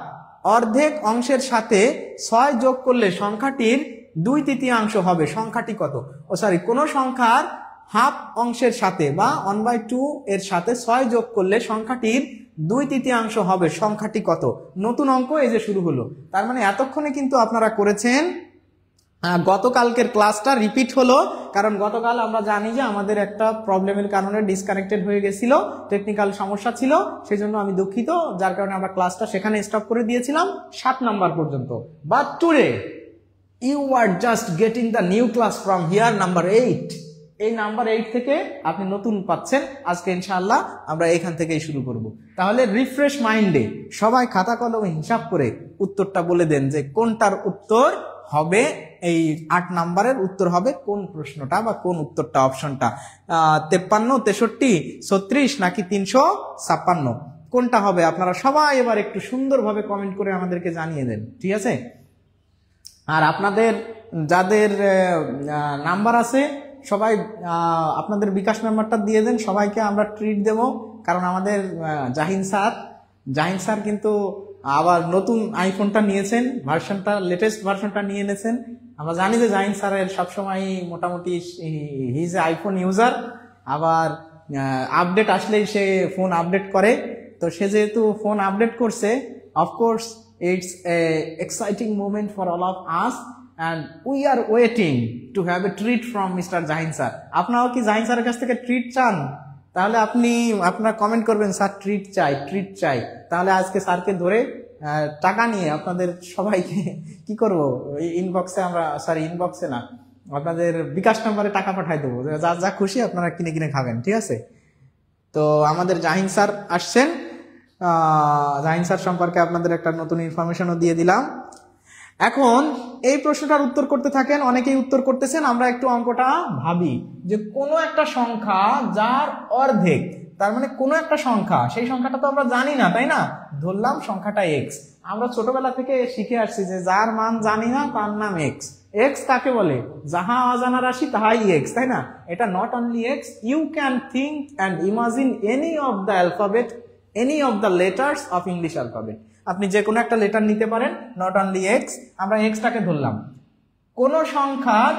অর্ধেক অংশের সাথে 6 যোগ করলে সংখ্যাটির 2/3 হবে, সংখ্যাটি কত? কোন সংখ্যার হাফ অংশের সাথে বা 1/2 এর সাথে 6 যোগ করলে সংখ্যাটির 2/3 হবে, সংখ্যাটি কত? নতুন অঙ্ক এই যে শুরু হলো। তার মানে এতক্ষণে কিন্তু আপনারা করেছেন। গতকালকের ক্লাসটা রিপিট হলো, কারণ গতকাল আমরা জানি যে আমাদের একটা প্রবলেমের কারণে ডিসকানেক্টেড হয়ে গেছিল, টেকনিক্যাল সমস্যা ছিল, সেই জন্য আমি দুঃখিত, যার কারণে আমরা ক্লাসটা সেখানে স্টপ করে দিয়েছিলাম 7 নাম্বার পর্যন্ত। But today you are just getting the new class from here number 8। এই নাম্বার 8 থেকে আপনি নতুন পাচ্ছেন। আজকে ইনশাআল্লাহ আমরা এখান থেকেই শুরু করব। তাহলে রিফ্রেশ মাইন্ডে সবাই খাতা কলমে হিসাব করে উত্তরটা বলে দেন যে কোনটার উত্তর হবে। এই 8 নাম্বারের উত্তর হবে কোন প্রশ্নটা বা কোন উত্তরটা, অপশনটা 53, 63, 36 নাকি 356, কোনটা হবে? আপনারা সবাই এবার একটু সুন্দরভাবে কমেন্ট করে আমাদেরকে জানিয়ে দেন, ঠিক আছে? আর আপনাদের যাদের নাম্বার আছে সবাই আপনাদের বিকাশ নাম্বারটা দিয়ে দেন, সবাইকে আমরা ট্রিট দেব। কারণ আমাদের জাহিন স্যার কিন্তু আবার নতুন আইফোনটা নিয়েছেন, ভার্সনটা, লেটেস্ট ভার্সনটা নিয়ে এনেছেন। আমরা জানি যে জাহিন স্যারের সবসময় মোটামুটি হি ইজ আইফোন ইউজার, আবার আপডেট আসলেই সে ফোন আপডেট করে। তো সে যেহেতু ফোন আপডেট করছে, of course it's a exciting moment for all of us and we are waiting to have a treat from Mr. Jahin sir. আপনারাও কি জাহিন স্যারের কাছ থেকে ট্রিট চান? তাহলে আপনি আপনার কমেন্ট করবেন স্যার ট্রিট চাই, ট্রিট চাই। তাহলে আজকে স্যারকে ধরে টাকা নিয়ে আপনাদের সবাইকে কি করব, ইনবক্সে আমরা, সরি ইনবক্সে না, আপনাদের বিকাশ নাম্বারে টাকা পাঠাই দেবো, যা যা খুশি আপনারা কিনে কিনে খাবেন, ঠিক আছে? তো আমাদের জাহিন স্যার আসছেন, জাহিন স্যার সম্পর্কে আপনাদের একটা নতুন ইনফরমেশনও দিয়ে দিলাম। এখন এই প্রশ্নটার উত্তর করতে থাকেন, অনেকেই উত্তর করতেছেন। আমরা একটু অঙ্কটা ভাবি যে কোনো একটা সংখ্যা যার অর্ধেক, তার মানে কোনো একটা সংখ্যা, সেই সংখ্যাটা তো আমরা জানি না, তাই না? ধরলাম সংখ্যাটা এক্স। আমরা ছোটবেলা থেকে শিখে আসছি যে যার মান জানি না তার নাম এক্স। এক্স কাকে বলে? যাহা অজানা রাশি তাহাই এক্স, তাই না? এটা not only x, you can think and imagine any of the alphabet, any of the letters of English alphabet. আপনি যে কোনো একটা লেটার নিতে পারেন, নট অনলি এক্স। আমরা এক্সটাকে ধরলাম কোন সংখ্যার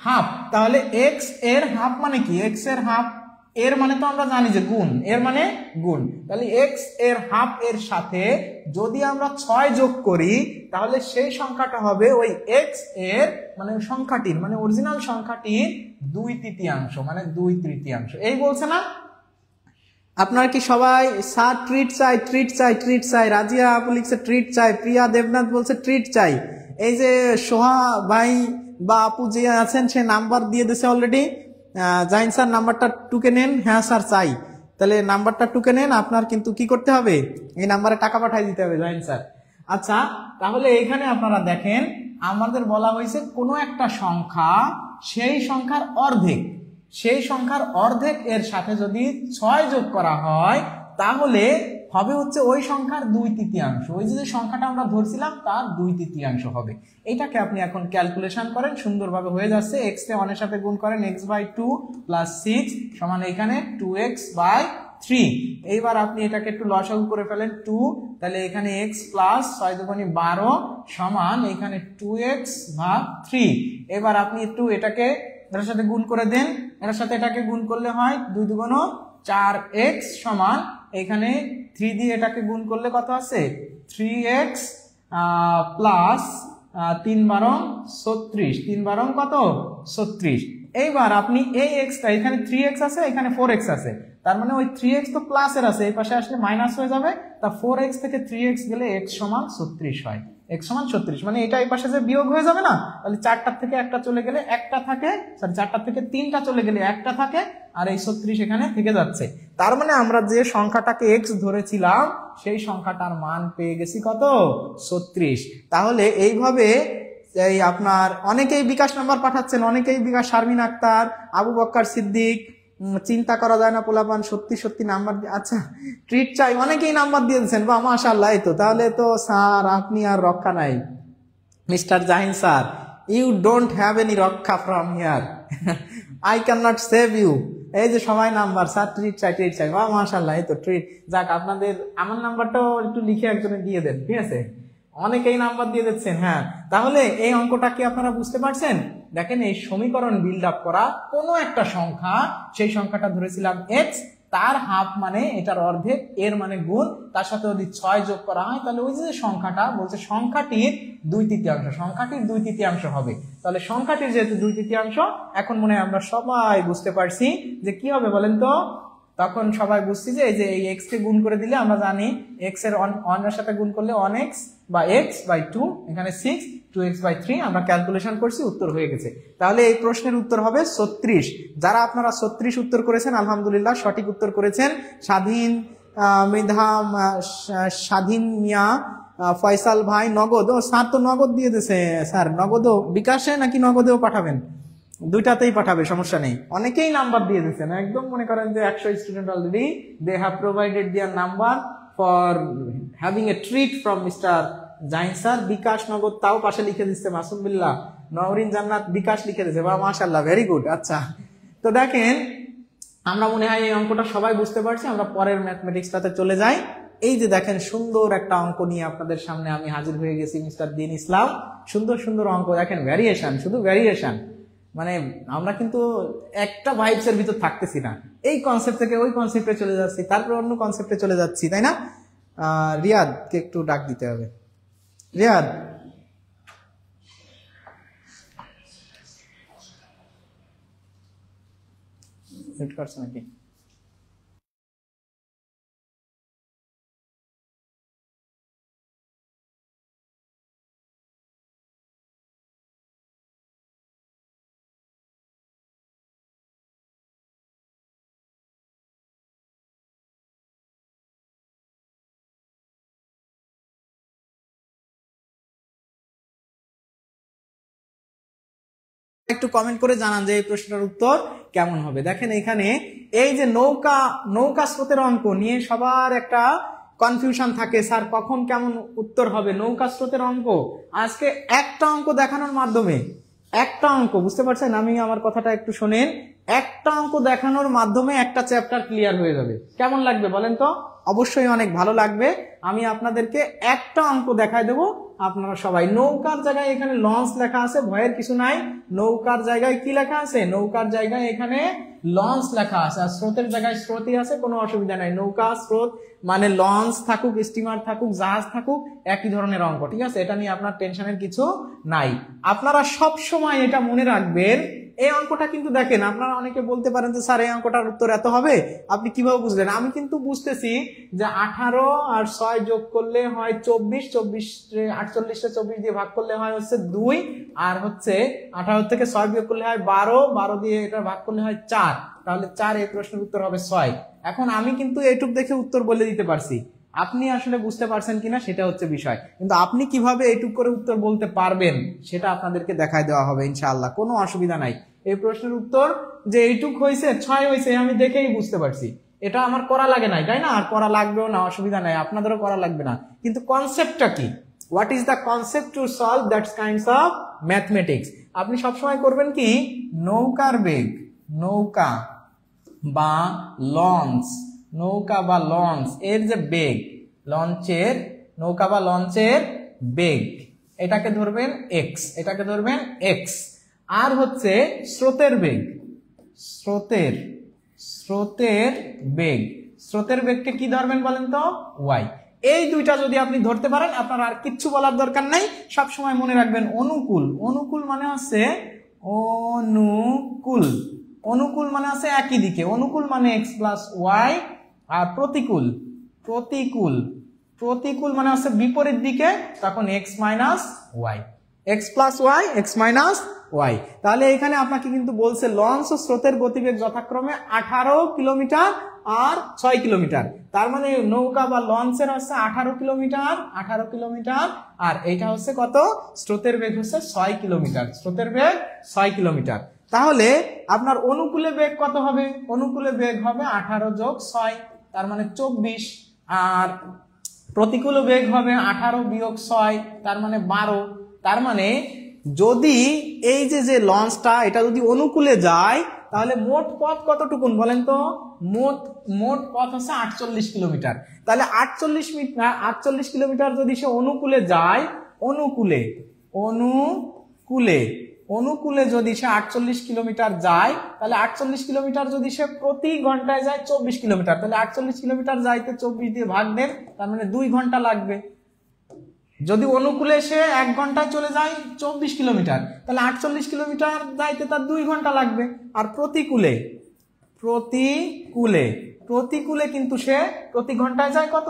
হাফ, তাহলে এক্স এর হাফ মানে কি? এক্স এর হাফ, এর মানে তো আমরা জানি যে গুণ, এর মানে গুণ। তাহলে এক্স এর হাফ এর সাথে যদি আমরা 6 যোগ করি তাহলে সেই সংখ্যাটা হবে ওই এক্স এর মানে সংখ্যাটির মানে অরিজিনাল সংখ্যাটির 2/3, মানে 2/3। এই বলছে না? আপনার কি সবাই স্যার ট্রিট চাই, ট্রিট চাই, ট্রিট চাই? রাজিয়া আপু লিখছে ট্রিট চাই, প্রিয়া দেবনাথ বলছে ট্রিট চাই। এই যে সোহা ভাই বা আপু যে আছেন সে নাম্বার দিয়ে দিয়েছে অলরেডি। জাহিন স্যার নাম্বারটা টুকে নেন। হ্যাঁ স্যার চাই, তাহলে নাম্বারটা টুকে নেন। আপনার কিন্তু কি করতে হবে? এই নাম্বারে টাকা পাঠিয়ে দিতে হবে জাহিন স্যার। আচ্ছা, তাহলে এখানে আপনারা দেখেন আমাদের বলা হয়েছে কোনো একটা সংখ্যা, সেই সংখ্যার অর্ধেক, সেই সংখ্যার অর্ধেক এর সাথে যদি 6 যোগ করা হয় তাহলে হবে হচ্ছে ওই সংখ্যার 2/3। ওই যে সংখ্যাটা আমরা ধরছিলাম তার 2/3 হবে। এটাকে আপনি এখন ক্যালকুলেশন করেন, সুন্দরভাবে হয়ে যাচ্ছে। এক্স কে 1 এর সাথে গুণ করেন, x/2 + 6 সমান এখানে 2x/3। এইবার আপনি এটাকে একটু লসাগু করে ফেলেন 2, তাহলে এখানে x + 6 × 12 সমান এখানে 2x/3। এবার আপনি একটু এটাকে এটার সাথে গুণ করে দেন, এটার সাথে এটাকে গুণ করলে হয় 2 × 2 = 4x সমান এখানে 3 দিয়ে এটাকে গুণ করলে কত আছে? 3x প্লাস 3 × 12 = 36, 3 × 12 কত? 36। এইবার আপনি এই এক্সটা, এখানে 3x আছে, এখানে 4x আছে, তার মানে ওই 3x তো প্লাসের আছে, এই পাশে আসলে মাইনাস হয়ে যাবে। তা 4x থেকে 3x গেলে x সমান 36 হয়। x সমান 36 মানে এটা এই পাশে যে বিয়োগ হয়ে যাবে না, তাহলে 4টার থেকে একটা চলে গেলে একটা থাকে, সরি 4টার থেকে 3টা চলে গেলে একটা থাকে, আর এই 36 এখানে থেকে যাচ্ছে। তার মানে আমরা যে সংখ্যাটাকে x ধরেছিলাম সেই সংখ্যাটার মান পেয়ে গেছি কত? 36। তাহলে এইভাবে এই আপনার অনেকেই বিকাশ নাম্বার পাঠাচ্ছেন, অনেকেই বিকাশ, শারমিন আক্তার, আবু বক্কর সিদ্দিক, চিন্তা করা যায় না পোলাপান, সত্যি সত্যি নাম্বার। আচ্ছা ট্রিট চাই, অনেকেই নাম্বার দিয়ে দিচ্ছেন, বা মাশাআল্লাহ। এই তো তাহলে তো স্যার আপনি আর রক্ষা নাই, mister Jahin sir, you don't have any রক্ষা from here, I can not save you. এই যে সবাই নাম্বার, স্যার ট্রিট চাই, ট্রিট চাই, বা মাশাআল্লাহ। এই তো ট্রিট, যাক আপনাদের আমার নাম্বারটাও একটু লিখে একজনে দিয়ে দেন, ঠিক আছে? অনেকেই নাম্বার দিয়ে দিচ্ছেন। হ্যাঁ, তাহলে এই অঙ্কটা কি আপনারা বুঝতে পারছেন? দেখেন এই সমীকরণ বিল্ড আপ করা, কোনো একটা সংখ্যা, সেই সংখ্যাটা ধরেছিলাম এক্স, তার হাফ মানে এটার অর্ধেক, এর মানে গুণ, তার সাথে যদি 6 যোগ করা হয় তাহলে ওই যে সংখ্যাটা বলছে সংখ্যাটির 2/3, সংখ্যাটির 2/3 হবে। তাহলে সংখ্যাটির যেহেতু 2/3, এখন মনে হয় আমরা সবাই বুঝতে পারছি যে কি হবে বলেন তো। তখন সবাই বুঝছি যে এই যে এই এক্স কে গুণ করে দিলে আমরা জানি এক্স এর 1 এর সাথে গুণ করলে 1x বা x/2, এখানে 6, 2x/3 আমরা ক্যালকুলেশন করছি, উত্তর হয়ে গেছে। তাহলে এই প্রশ্নের উত্তর হবে 36। যারা আপনারা 36 উত্তর করেছেন আলহামদুলিল্লাহ, সঠিক উত্তর করেছেন। স্বাধীন মৃধা, স্বাধীন মিয়া, ফয়সাল ভাই, নগদ, ও স্যার তো নগদ দিয়ে দিয়েছে। স্যার নগদও, বিকাশে নাকি নগদেও পাঠাবেন? দুইটাতেই পাঠাবে, সমস্যা নেই। অনেকেই নাম্বার দিয়ে দিচ্ছেন, একদম মনে করেন যে 100 student already they have provided their number for having a treat from mister Jahin sir. BKash Nagad তাও পাশে লিখে দিচ্ছে, মাসুম বিল্লাহ, নওরিন জান্নাত বিকাশ লিখে দিচ্ছে, বা মাশাআল্লাহ, ভেরি গুড। আচ্ছা, তো দেখেন আমরা মনে হয় এই অঙ্কটা সবাই বুঝতে পারছি। আমরা পরের ম্যাথমেটিক্সটাতে চলে যাই। এই যে দেখেন সুন্দর একটা অঙ্ক নিয়ে আপনাদের সামনে আমি হাজির হয়ে গেছি, মিস্টার দিন ইসলাম। সুন্দর সুন্দর অঙ্ক, দেখেন ভ্যারিয়েশন, শুধু ভ্যারিয়েশন, মানে আমরা কিন্তু একটা ভাইবস এর ভিতর থাকতেছি না, এই কনসেপ্ট থেকে ওই কনসেপ্টে চলে যাচ্ছি, তারপর অন্য কনসেপ্টে চলে যাচ্ছি, তাই না? রিয়াদকে একটু ডাক দিতে হবে। রিয়াদ, মিউট করছ নাকি? একটু কমেন্ট করে জানান যে এই প্রশ্নটার উত্তর কেমন হবে। দেখেন এখানে এই যে নৌকা স্রোতের অঙ্ক নিয়ে সবার একটা কনফিউশন থাকে, স্যার কখন কেমন উত্তর হবে। নৌকা স্রোতের অঙ্ক আজকে একটা অঙ্ক দেখানোর মাধ্যমে, একটা অঙ্ক, বুঝতে পারছেন, আমি আমার কথাটা একটু শোনেন, একটা অঙ্ক দেখানোর মাধ্যমে একটা চ্যাপ্টার ক্লিয়ার হয়ে যাবে। কেমন লাগবে বলেন তো? অবশ্যই অনেক ভালো লাগবে। আমি আপনাদেরকে একটা অঙ্ক দেখাই দেবো, আপনারা সবাই, নৌকার জায়গায় এখানে লঞ্চ লেখা আছে, ভয়ের কিছু নাই। নৌকার জায়গায় কি লেখা আছে? নৌকার জায়গায় এখানে লঞ্চ লেখা আছে, আর স্রোতের জায়গায় স্রোতই আছে, কোনো অসুবিধা নাই। নৌকা স্রোত মানে লঞ্চ থাকুক, স্টিমার থাকুক, জাহাজ থাকুক, একই ধরনের অঙ্ক, ঠিক আছে? এটা নিয়ে আপনার টেনশনের কিছু নাই। আপনারা সব সময় এটা মনে রাখবেন। এই অঙ্কটা কিন্তু দেখেন, আপনারা অনেকে বলতে পারেন যে স্যার এই অঙ্কটার উত্তর এত হবে, আপনি কিভাবে বুঝলেন? আমি কিন্তু বুঝতেছি যে 18 আর 6 যোগ করলে হয় 24, 48 দিয়ে ভাগ করলে হয় হচ্ছে 2, আর হচ্ছে 18 থেকে 6 বিয়োগ করলে হয় 12 দিয়ে এটা ভাগ করলে হয় 4, তাহলে 4, এই প্রশ্নের উত্তর হবে 6। এখন আমি কিন্তু এইটুক দেখে উত্তর বলে দিতে পারছি, আপনি আসলে বুঝতে পারছেন কিনা সেটা হচ্ছে বিষয়। কিন্তু আপনি কিভাবে এইটুক করে উত্তর বলতে পারবেন সেটা আপনাদেরকে দেখায় দেওয়া হবে ইনশাআল্লাহ, কোনো অসুবিধা নাই। এই প্রশ্নের উত্তর যে এইটুক হয়েছে, 6 হয়েছে, আমি দেখেই বুঝতে পারছি। এটা আমার করা লাগে নাই, তাই না? আর করা লাগবেও না, অসুবিধা নাই, আপনাদেরও করা লাগবে না। কিন্তু কনসেপ্টটা কি? What is the concept to solve that kinds of mathematics? আপনি সবসময় করবেন কি, নৌকার বেগ, নৌকা বা লঞ্চ, নৌকা বা লঞ্চ এর যে বেগ, লঞ্চের, নৌকা বা লঞ্চের বেগ, এটাকে ধরবেন x, এটাকে ধরবেন x। আর হচ্ছে স্রোতের বেগ, স্রোতের বেগকে কি ধরবেন বলেন তো? y। এই দুইটা যদি আপনি ধরতে পারেন, আপনার আর কিচ্ছু বলার দরকার নাই। সব সময় মনে রাখবেন অনুকূল, অনুকূল মানে হচ্ছে অনুকূল মানে আছে একই দিকে, অনুকূল মানে x প্লাস ওয়াই। আর প্রতিকূল মানে আছে বিপরীত দিকে, তখন x minus y, x plus y, x minus y. তাহলে এখানে আপনাকে কিন্তু বলছে লঞ্চ ও স্রোতের গতিবেগ যথাক্রমে 18 কিলোমিটার আর 6 কিলোমিটার। তার মানে নৌকা বা লঞ্চের হচ্ছে 18 কিলোমিটার, আর এইটা হচ্ছে কত? স্রোতের বেগ হচ্ছে 6 কিলোমিটার, স্রোতের বেগ 6 কিলোমিটার। তাহলে আপনার অনুকূলে বেগ কত হবে? অনুকূলে বেগ হবে 18 যোগ 6, তার মানে 24। আর প্রতিকূল বেগ হবে 18 বিয়োগ 6, তার মানে 12। তার মানে যদি এই যে লঞ্চটা এটা যদি অনুকূলে যায়, তাহলে মোট পথ কতটুকুন বলেন তো? মোট পথ হচ্ছে 48 কিলোমিটার। তাহলে 48 কিলোমিটার যদি সে অনুকূলে যায়, অনুকূলে যদি সে 48 কিলোমিটার যায়, তাহলে 48 কিলোমিটার যদি সে প্রতি ঘন্টায় যায় 24 কিলোমিটার, তাহলে 48 কিলোমিটার যাইতে 24 দিয়ে ভাগ দেন, তার মানে 2 ঘন্টা লাগবে। যদি অনুকূলে সে 1 ঘন্টায় চলে যায় 24 কিলোমিটার, তাহলে 48 কিলোমিটার যাইতে তার 2 ঘন্টা লাগবে। আর প্রতিকূলে কিন্তু সে প্রতি ঘন্টায় যায় কত?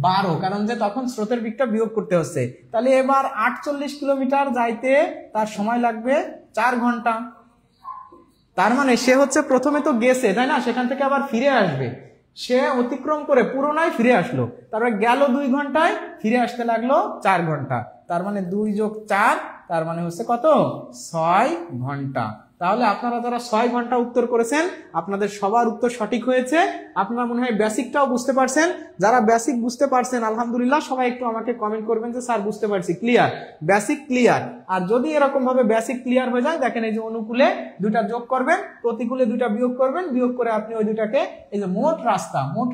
12, কারণ যে তখন স্রোতের দিকটা বিয়োগ করতে হচ্ছে। তাহলে এবার 48 কিলোমিটার যাইতে তার সময় লাগবে 4 ঘন্টা। তার মানে সে হচ্ছে প্রথমে তো গেছে, তাই না? সেখান থেকে আবার ফিরে আসবে, সে অতিক্রম করে পুরোনায় ফিরে আসলো, তারপরে গেল 2 ঘন্টায়, ফিরে আসতে লাগলো 4 ঘন্টা। তার মানে 2 যোগ 4, তার মানে হচ্ছে কত? 6 ঘন্টা। তাহলে আপনারা যারা 6 ঘন্টা উত্তর করেছেন, আপনাদের সবার উত্তর সঠিক হয়েছে। আপনারা মনে হয় বেসিকটাও বুঝতে পারছেন। যারা বেসিক বুঝতে পারছেন আলহামদুলিল্লাহ, সবাই একটু আমাকে কমেন্ট করবেন যে স্যার বুঝতে পারছি, ক্লিয়ার, বেসিক ক্লিয়ার। আর যদি এরকম ভাবে বেসিক ক্লিয়ার হয়ে যায়, দেখেন এই যে অনুকূলে 2টা যোগ করবেন, প্রতিকূলে 2টা বিয়োগ করবেন, বিয়োগ করে আপনি ওই 2টাকে, এই যে মোট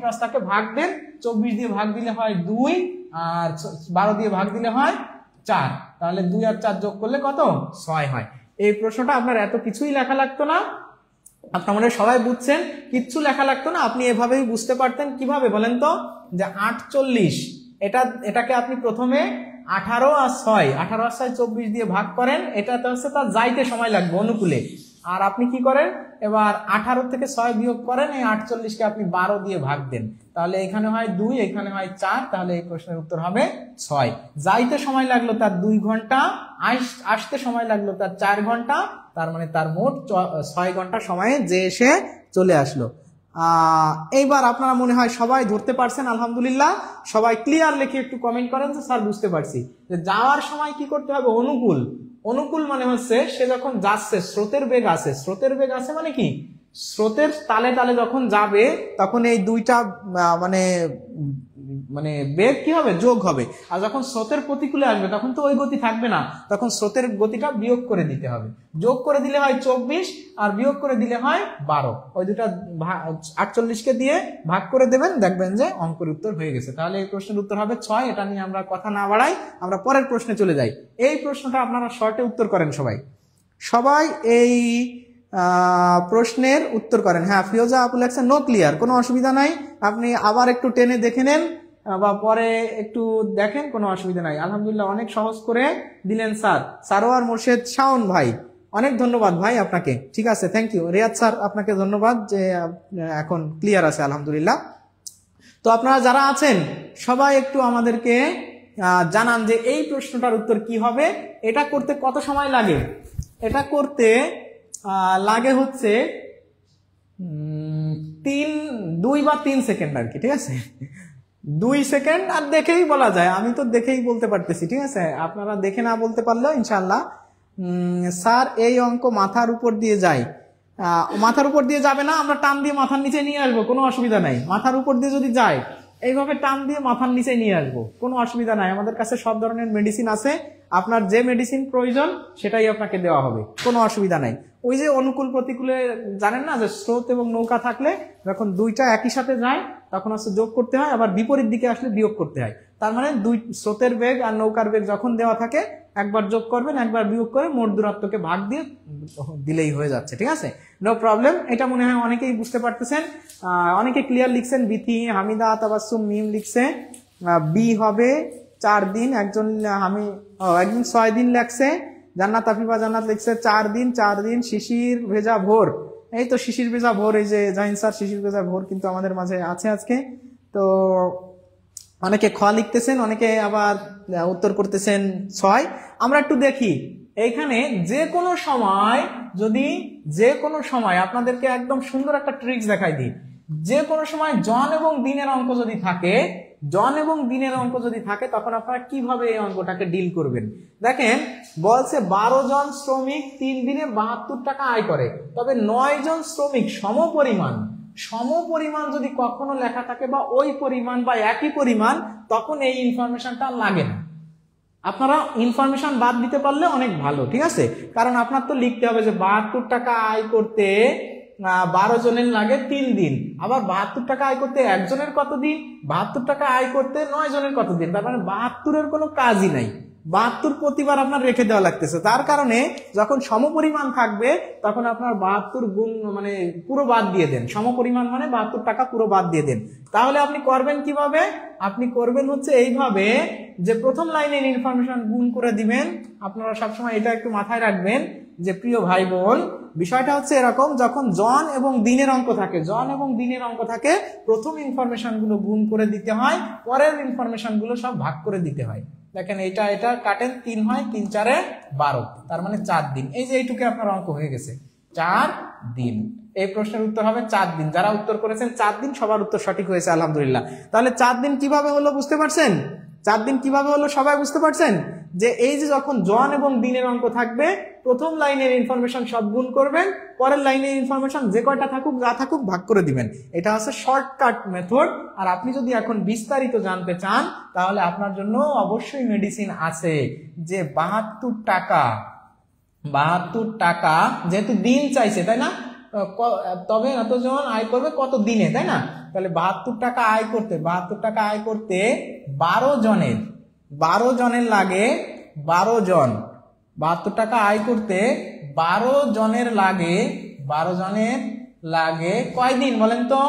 রাস্তাকে ভাগ দেন। 24 দিয়ে ভাগ দিলে হয় 2, আর 12 দিয়ে ভাগ দিলে হয় 4, তাহলে 2 আর 4 যোগ করলে কত? 6 হয়। এই প্রশ্নটা আপনার এত কিছুই লেখা লাগতো না, আপনার মনে সবাই বুঝছেন, কিচ্ছু লেখা লাগতো না, আপনি এভাবেই বুঝতে পারতেন। কিভাবে বলেন তো? যে 48, এটাকে আপনি প্রথমে 18 আর 6 24 দিয়ে ভাগ করেন, এটাতে হচ্ছে তার যাইতে সময় লাগবে অনুকূলে। আর আপনি কি করেন, এবার 18 থেকে 6 বিয়োগ করেন, এই 48কে আপনি 12 দিয়ে ভাগ দেন, তাহলে এখানে হয় 2, এখানে হয় 4, তাহলে এই প্রশ্নের উত্তর হবে 6। যাইতে সময় লাগলো তার 2 ঘন্টা, আসতে সময় লাগলো তার 4 ঘন্টা, তার মানে তার মোট 6 ঘন্টা সময়ে যে এসে চলে আসলো। এইবার আপনারা মনে হয় সবাই ধরতে পারছেন আলহামদুলিল্লাহ। সবাই ক্লিয়ার লিখে একটু কমেন্ট করেন যে স্যার বুঝতে পারছি। যে যাওয়ার সময় কি করতে হবে? অনুকূল মানে হচ্ছে সে যখন যাচ্ছে, স্রোতের বেগ আছে। স্রোতের বেগ আছে মানে কি, স্রোতের তালে তালে যখন যাবে তখন এই দুইটা মানে মানে বেগ কি হবে, যোগ হবে। আর যখন স্রোতের প্রতিকূলে আসবে তখন তো ওই গতি থাকবে না, তখন স্রোতের গতিটা বিয়োগ করে দিতে হবে। যোগ করে দিলে হয় 24 আর বিয়োগ করে দিলে হয় 12। ওই দুটা 48কে দিয়ে ভাগ করে দেবেন, দেখবেন যে অঙ্কের উত্তর হয়ে গেছে। তাহলে এই প্রশ্নের উত্তর হবে 6। এটা নিয়ে আমরা কথা না বাড়াই, আমরা পরের প্রশ্নে চলে যাই। এই প্রশ্নটা আপনারা শর্টে উত্তর করেন সবাই, সবাই এই প্রশ্নের উত্তর করেন। হ্যাঁ, ফিরোজা আপু লেখছেন নো ক্লিয়ার, কোনো অসুবিধা নাই, আপনি আবার একটু টেনে দেখে নেন বা পরে একটু দেখেন, কোনো অসুবিধা নাই। আলহামদুলিল্লাহ, অনেক সহজ করে দিলেন স্যার। সারোয়ার মোর্শেদ শাওন ভাই, অনেক ধন্যবাদ ভাই আপনাকে। ঠিক আছে, থ্যাংক ইউ। রিয়াদ স্যার, আপনাকে ধন্যবাদ যে এখন ক্লিয়ার আছে আলহামদুলিল্লাহ। তো আপনারা যারা আছেন সবাই একটু আমাদেরকে জানান যে এই প্রশ্নটার উত্তর কি হবে। এটা করতে কত সময় লাগে? এটা করতে লাগে হচ্ছে 2 বা 3 সেকেন্ড আর কি। ঠিক আছে, 2 সেকেন্ড। আর দেখেই বলা যায়, আমি তো দেখেই বলতে পারতেছি। ঠিক আছে, আপনারা দেখে না বলতে পারলেও ইনশাল্লাহ। স্যার এই অঙ্ক মাথার উপর দিয়ে যায়, মাথার উপর দিয়ে যাবে না, আমরা টান দিয়ে মাথার নিচে নিয়ে আসবো, কোনো অসুবিধা নাই। মাথার উপর দিয়ে যদি যায় এইভাবে টান দিয়ে মাথার নিচে নিয়ে আসবো, কোনো অসুবিধা নাই। আমাদের কাছে সব ধরনের মেডিসিন আছে, আপনার যে মেডিসিন প্রয়োজন সেটাই আপনাকে দেওয়া হবে, কোনো অসুবিধা নাই। ওই যে অনুকূল প্রতিকূলে জানেন না, যে স্রোত এবং নৌকা থাকলে যখন দুইটা একই সাথে যায় তখন হচ্ছে যোগ করতে হয়, আবার বিপরীত দিকে আসলে বিয়োগ করতে হয়। তার মানে দুই স্রোতের বেগ আর নৌকার বেগ যখন দেওয়া থাকে একবার যোগ করবেন, একবার বিয়োগ করে মোট দূরত্বকে ভাগ দিয়ে দিলেই হয়ে যাচ্ছে। ঠিক আছে, নো প্রবলেম। এটা মনে হয় অনেকেই বুঝতে পারতেছেন, অনেকে ক্লিয়ার লিখছেন। বিথি, হামিদা, তাবাসসুম, মিম লিখছে বি হবে 4 দিন। একজন একদিন 6 দিন লেখছে। জান্নাত আফিফা জান্নাত লিখছে 4 দিন 4 দিন। শিশির ভেজা ভোর, এই তো শিশির ভেজা ভোর, এই যে জাহিন স্যার শিশির ভেজা ভোর কিন্তু আমাদের মাঝে আছে আজকে। তো অনেকে খ লিখতেছেন, অনেকে আবার উত্তর করতেছেন 6। আমরা একটু দেখি এইখানে যে কোনো সময়, যদি যে কোনো সময় আপনাদেরকে একদম সুন্দর একটা ট্রিক্স দেখাই দিই। যে কোনো সময় জন এবং দিনের অঙ্ক যদি থাকে, জন এবং দিনের অঙ্ক যদি থাকে তখন আপনারা কিভাবে এই অঙ্কটাকে ডিল করবেন। দেখেন বলছে 12 জন শ্রমিক 3 দিনে 72 টাকা আয় করে, তবে 9 জন শ্রমিক সমপরিমাণ যদি কখনো লেখা থাকে বা ওই পরিমাণ বা একই পরিমাণ, তখন এই ইনফরমেশনটা লাগে না। আপনারা ইনফরমেশন বাদ দিতে পারলে অনেক ভালো। ঠিক আছে, কারণ আপনার তো লিখতে হবে যে 72 টাকা আয় করতে 12 জনের লাগে 3 দিন, আবার 72 টাকা আয় করতে একজনের কত দিন, 72 টাকা আয় করতে 9 জনের কত দিন। তার মানে 72-এর কোনো কাজই নাই, 72 প্রতিবার আপনার রেখে দেওয়া লাগতেছে। তার কারণে যখন সমপরিমাণ থাকবে তখন আপনার 72 গুণ মানে পুরো বাদ দিয়ে দেন। সমপরিমাণ মানে 72 টাকা পুরো বাদ দিয়ে দেন। তাহলে আপনি করবেন কিভাবে? আপনি করবেন হচ্ছে এইভাবে যে প্রথম লাইনের ইনফরমেশন গুণ করে দিবেন। আপনারা সবসময় এটা একটু মাথায় রাখবেন যে প্রিয় ভাই বোন, বিষয়টা হচ্ছে এরকম, যখন জন এবং দিনের অঙ্ক থাকে, জন এবং দিনের অঙ্ক থাকে, প্রথম ইনফরমেশন গুলো গুণ করে দিতে হয়, পরের ইনফরমেশন গুলো সব ভাগ করে দিতে হয়। দেখেন এটা কাটেন, 3 হয়, 3 4 12, তার মানে 4 দিন। এই যে এইটুকু আপনার অঙ্ক হয়ে গেছে, 4 দিন। এই প্রশ্নের উত্তর হবে 4 দিন। যারা উত্তর করেছেন 4 দিন, সবার উত্তর সঠিক হয়েছে আলহামদুলিল্লাহ। তাহলে 4 দিন কিভাবে হলো বুঝতে পারছেন? 4 দিন কিভাবে হলো সবাই বুঝতে পারছেন? যে এই যে যখন জন এবং দিনের অঙ্ক থাকবে, প্রথম লাইনের ইনফরমেশন সব গুণ করবেন, পরের লাইনের ইনফরমেশন যে কয়টা থাকুক যা থাকুক ভাগ করে দিবেন। এটা হচ্ছে শর্টকাট মেথড। আর আপনি যদি এখন বিস্তারিত জানতে চান তাহলে আপনার জন্য অবশ্যই মেডিসিন আছে। যে 72 টাকা যেহেতু দিন চাইছে, তাই না, তবে এতজন আয় করবে কত দিনে, তাই না? তাহলে 72 টাকা আয় করতে 12 জনের লাগে 12 জন। 72 টাকা আয় করতে 12 জনের লাগে কয় দিন বলেন তো?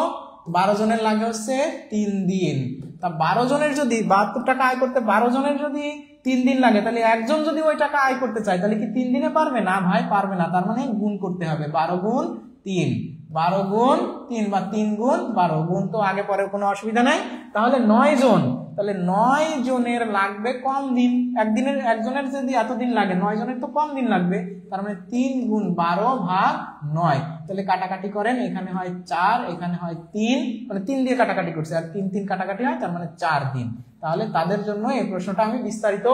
12 জনের লাগে হচ্ছে 3 দিন। তা 12 জনের যদি 72 টাকা আয় করতে 12 জনের যদি 3 দিন লাগে, তাহলে একজন যদি ওই টাকা আয় করতে চায় তাহলে কি 3 দিনে পারবে? না ভাই, পারবে না। তার মানে গুণ করতে হবে, 12 গুণ 3, 12 গুণ 3 বা 3 গুণ 12, গুণ তো আগে পরে কোনো অসুবিধা নাই। তাহলে 9 জন, তাহলে 9 জনের লাগবে কম দিন। একজনের যদি এতদিন লাগে, 9 জনের তো কম দিন লাগবে। তার মানে 3 গুণ 12 ভাগ 9। তাহলে কাটাকাটি করেন, এখানে হয় 4, এখানে হয় 3, মানে 3 দিয়ে কাটাকাটি করছে, আর 3 3 কাটাকাটি হয়, তার মানে 4 দিন। তাহলে তাদের জন্য এই প্রশ্নটা আমি বিস্তারিত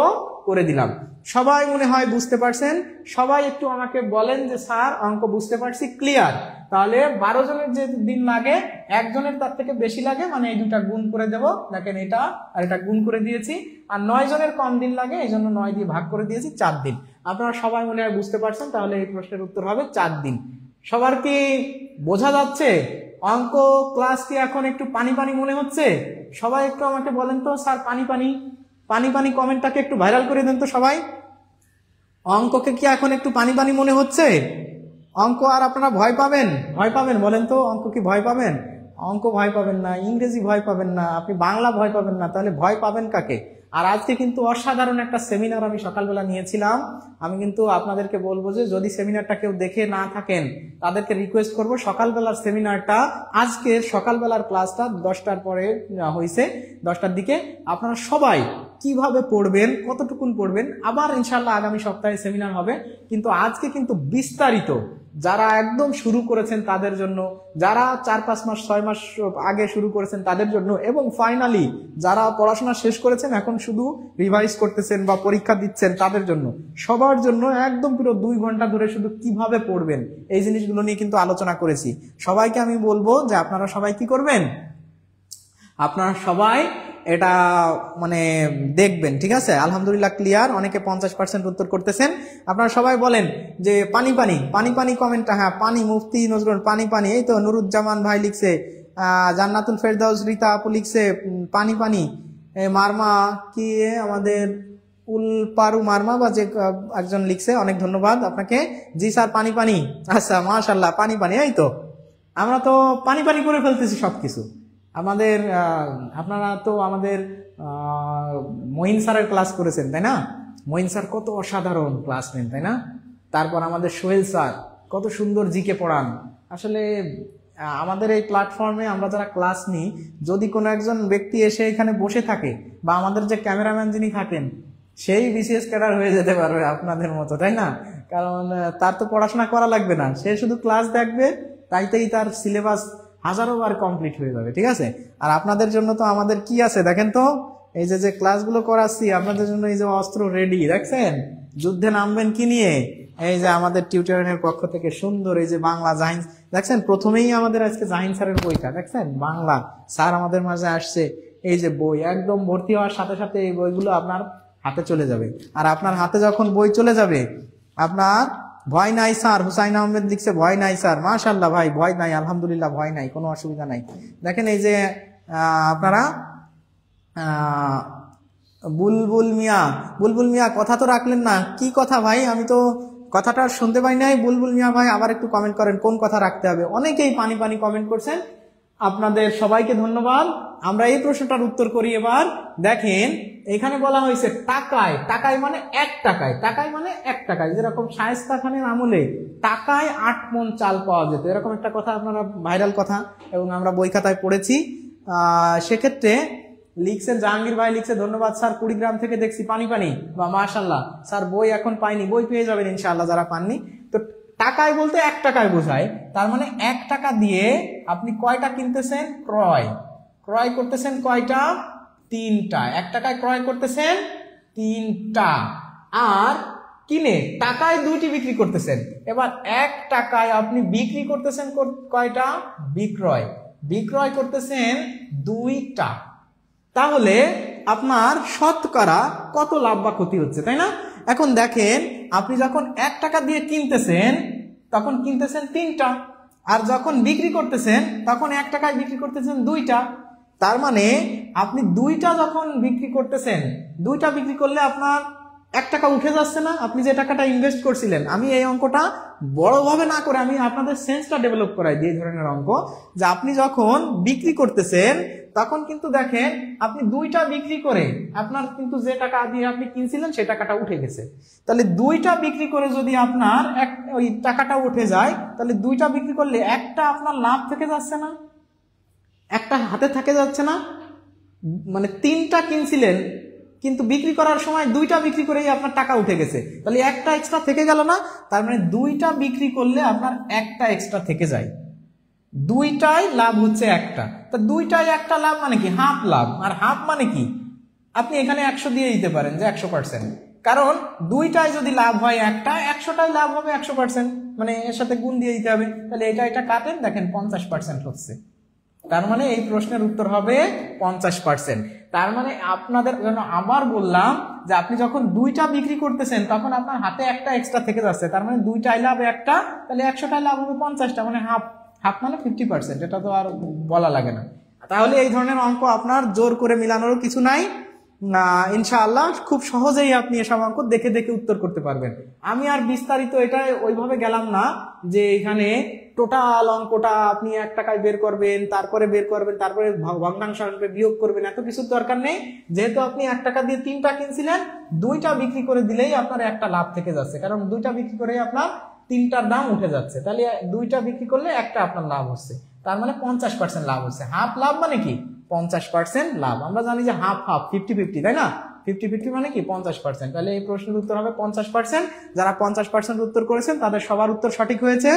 করে দিলাম। সবাই মনে হয় বুঝতে পারছেন? সবাই একটু আমাকে বলেন যে স্যার অঙ্ক বুঝতে পারছি, ক্লিয়ার। তাহলে 12 জনের যে দিন লাগে, একজনের তার থেকে বেশি লাগে, মানে এই দুটা গুণ করে দেব, দেখেন এটা আর এটা গুণ করে দিয়েছি। আর 9 জনের কম দিন লাগে, এই জন্য 9 দিয়ে ভাগ করে দিয়েছি, 4 দিন। আপনারা সবাই মনে হয় বুঝতে পারছেন, তাহলে এই প্রশ্নের উত্তর হবে 4 দিন। সবার কি বোঝা যাচ্ছে? অঙ্ক ক্লাস কি এখন একটু পানি পানি মনে হচ্ছে? সবাই একটু আমাকে বলেন তো স্যার, পানি পানি পানি পানি কমেন্টটাকে একটু ভাইরাল করে দেন তো সবাই। অঙ্ককে কি এখন একটু পানি পানি মনে হচ্ছে? অঙ্ক আর আপনারা ভয় পাবেন? ভয় পাবেন বলেন তো, অঙ্ক কি ভয় পাবেন? অঙ্ক ভয় পাবেন না, ইংরেজি ভয় পাবেন না, আপনি বাংলা ভয় পাবেন না, তাহলে ভয় পাবেন কাকে? আর আজকে কিন্তু অসাধারণ একটা সেমিনার আমি সকালবেলা নিয়েছিলাম। আমি কিন্তু আপনাদেরকে বলবো যে যদি সেমিনারটা কেউ দেখে না থাকেন, তাদেরকে রিকোয়েস্ট করব সকালবেলার সেমিনারটা, আজকের সকালবেলার ক্লাসটা 10টার পরে হয়েছে, 10টার দিকে আপনারা সবাই কিভাবে পড়বেন, কতটুকুন পড়বেন, আবার ইনশাল্লাহ আগামী সপ্তাহে সেমিনার হবে। কিন্তু আজকে কিন্তু বিস্তারিত, যারা একদম শুরু করেছেন তাদের জন্য, যারা 4-5 মাস 6 মাস আগে শুরু করেছেন তাদের জন্য, এবং ফাইনালি যারা পড়াশোনা শেষ করেছেন এখন শুধু রিভাইজ করতেছেন বা পরীক্ষা দিচ্ছেন তাদের জন্য, সবার জন্য একদম পুরো 2 ঘন্টা ধরে শুধু কিভাবে পড়বেন এই জিনিসগুলো নিয়ে কিন্তু আলোচনা করেছি। সবাইকে আমি বলবো যে আপনারা সবাই কি করবেন, আপনারা সবাই এটা মানে দেখবেন, ঠিক আছে? আলহামদুলিল্লাহ ক্লিয়ার, অনেকে 50% উত্তর করতেছেন। আপনারা সবাই বলেন যে পানি পানি পানি পানি কমেন্টটা, হ্যাঁ পানি, মুফতি নজরুল পানি পানি, এই তো নুরুজ্জামান ভাই লিখছে, জান্নাতুল ফেরদাউস রীতা আপু লিখছে পানি পানি, মারমা কি আমাদের উলপারু মারমা বা যে একজন লিখছে, অনেক ধন্যবাদ আপনাকে। জি স্যার পানি পানি, আচ্ছা মাশাআল্লাহ পানি পানি, এই তো আমরা তো পানি পানি করে ফেলতেছি সবকিছু। আমাদের আপনারা তো আমাদের মঈন স্যারের ক্লাস করেছেন তাই না? মঈন স্যার কত অসাধারণ ক্লাস নেন তাই না? তারপর আমাদের সোহেল স্যার কত সুন্দর জিকে পড়ান। আসলে আমাদের এই প্ল্যাটফর্মে আমরা যারা ক্লাস নিই, যদি কোনো একজন ব্যক্তি এসে এখানে বসে থাকে বা আমাদের যে ক্যামেরাম্যান যিনি থাকেন সেই বিসিএস ক্যাডার হয়ে যেতে পারবে আপনাদের মতো, তাই না? কারণ তার তো পড়াশোনা করা লাগবে না, সে শুধু ক্লাস দেখবে, তাইতেই তার সিলেবাস হাজারো বার কমপ্লিট হয়ে যাবে, ঠিক আছে? আর আপনাদের জন্য তো আমাদের কি আছে দেখেন তো, এই যে ক্লাসগুলো করাচ্ছি আপনাদের জন্য, এই যে অস্ত্র রেডি, দেখছেন? যুদ্ধে নামবেন কি নিয়ে? এই যে আমাদের টিউটোরিয়ালের পক্ষ থেকে সুন্দর এই যে বাংলা জাহিন, দেখছেন প্রথমেই আমাদের আজকে জাহিন স্যারের বইটা, দেখছেন বাংলা স্যার আমাদের মাঝে আসছে, এই যে বই একদম ভর্তি হওয়ার সাথে সাথে এই বইগুলো আপনার হাতে চলে যাবে। আর আপনার হাতে যখন বই চলে যাবে, আপনার ভয় নাই স্যার, হুসাইন আহমেদ লিখছে ভয় নাই স্যার, মাশাআল্লাহ ভাই ভয় নাই, আলহামদুলিল্লাহ ভয় নাই, কোনো অসুবিধা নাই। দেখেন এই যে আপনারা বুলবুল মিয়া কথা তো রাখলেন না, কি কথা ভাই? আমি তো কথাটা শুনতে পাই নাই। বুলবুল মিয়া ভাই আবার একটু কমেন্ট করেন কোন কথা রাখতে হবে। অনেকেই পানি পানি কমেন্ট করছেন, আপনাদের সবাইকে ধন্যবাদ। আমরা এই প্রশ্নটার উত্তর করি এবার। দেখেন এখানে বলা হয়েছে টাকায়, টাকায় মানে 1 টাকায়, টাকায় মানে 1 টাকায়, যেরকম শায়েস্তা খানের আমলে টাকায় 8 মণ চাল পাওয়া যেত, এরকম একটা কথা আপনারা ভাইরাল কথা, এবং আমরা বই খাতায় পড়েছি। সেক্ষেত্রে লিখছে জাহাঙ্গীর ভাই লিখছে ধন্যবাদ স্যার, কুড়িগ্রাম থেকে দেখছি পানি পানি, বা মাশাআল্লাহ স্যার বই এখন পাইনি, বই পেয়ে যাবেন ইনশাআল্লাহ যারা পাননি। তো টাকায় বলতে 1 টাকায় বোঝায়, তার মানে 1 টাকা দিয়ে আপনি কয়টা কিনতেছেন? ক্রয় করতেছেন কয়টা? 3টা। 1 টাকায় ক্রয় করতেছেন 3টা, আর কিনে টাকায় 2টি বিক্রি করতেছেন। এবার 1 টাকায় আপনি বিক্রি করতেছেন কয়টা? বিক্রয় করতেছেন 2টা। তাহলে আপনার শতকরা কত লাভ বা ক্ষতি হচ্ছে, তাই না? এখন দেখেন আপনি যখন 1 টাকা দিয়ে কিনতেছেন তখন কিনতেছেন 3টা, আর যখন বিক্রি করতেছেন তখন 1 টাকায় বিক্রি করতেছেন 2টা। তার মানে আপনি 2টা যখন বিক্রি করতেছেন, 2টা বিক্রি করলে আপনার 1 টাকা উঠে যাচ্ছে না, আপনি যে টাকাটা ইনভেস্ট করছিলেন। আমি এই অঙ্কটা বড়ভাবে না করে আমি আপনাদের সেন্সটা ডেভেলপ করাই দিই, এই ধরনের অঙ্ক, যে আপনি যখন বিক্রি করতেছেন তখন কিন্তু দেখেন আপনি 2টা বিক্রি করে আপনার কিন্তু যে টাকা দিয়ে আপনি কিনছিলেন সেই টাকাটা উঠে গেছে। তাহলে 2টা বিক্রি করে যদি আপনার ওই টাকাটা উঠে যায়, তাহলে 2টা বিক্রি করলে একটা আপনার লাভ থেকে যাচ্ছে না, একটা হাতে থেকে যাচ্ছে না। মানে 3টা কিনছিলেন, কিন্তু বিক্রি করার সময় দুইটা বিক্রি করেই আপনার টাকা উঠে গেছে, তাহলে একটা এক্সট্রা থেকে গেল না? তার মানে দুইটা বিক্রি করলে আপনার একটা এক্সট্রা থেকে যায়, দুইটাই লাভ হচ্ছে একটা। তা দুইটাই একটা লাভ মানে কি? হাফ লাভ। আর হাফ মানে কি? আপনি এখানে 100 দিয়ে দিতে পারেন যে 100%, কারণ দুইটাই যদি লাভ হয় একটা, 100টাই লাভ হবে 100%, মানে এর সাথে গুণ দিয়ে দিতে হবে। তাহলে এটা কাটেন, দেখেন 50% হচ্ছে। তার মানে এই প্রশ্নের উত্তর হবে 50%। তার মানে আপনাদের জন্য আবার বললাম যে আপনি যখন দুইটা বিক্রি করতেছেন তখন আপনার হাতে একটা এক্সট্রা থেকে যাচ্ছে, তার মানে দুইটাই লাভ একটা, তাহলে 100টাই লাভ হবে 50টা, মানে হাফ। হাফ মানে 50%, এটা তো আর বলা লাগে না। তাহলে এই ধরনের অঙ্ক আপনার জোর করে মিলানোর কিছু নাই, ইনশাআল্লাহ খুব সহজেই আপনি এসব অঙ্ক দেখে দেখে উত্তর করতে পারবেন। আমি আর বিস্তারিত এটা ওইভাবে গেলাম না যে এখানে টোটাল অঙ্কটা আপনি 1 টাকায় বের করবেন, তারপরে ভগ্নাংশ আসবে, বিয়োগ করবেন, এত কিছুর দরকার নেই। যেহেতু আপনি 1 টাকা দিয়ে 3টা কিনছিলেন, 2টা বিক্রি করে দিলেই আপনার একটা লাভ থেকে যাচ্ছে, কারণ 2টা বিক্রি করে আপনার 3টার দাম উঠে যাচ্ছে। তাহলে 2টা বিক্রি করলে একটা আপনার লাভ হচ্ছে, তার মানে 50% লাভ হচ্ছে। হাফ লাভ মানে কি? 50% লাভ। আমরা জানি যে হাফ হাফ 50-50, তাই না? 50-50 মানে কি? 50%। তাহলে এই প্রশ্নের উত্তর হবে 50%। যারা 50% উত্তর করেছেন তাদের সবার উত্তর সঠিক হয়েছে।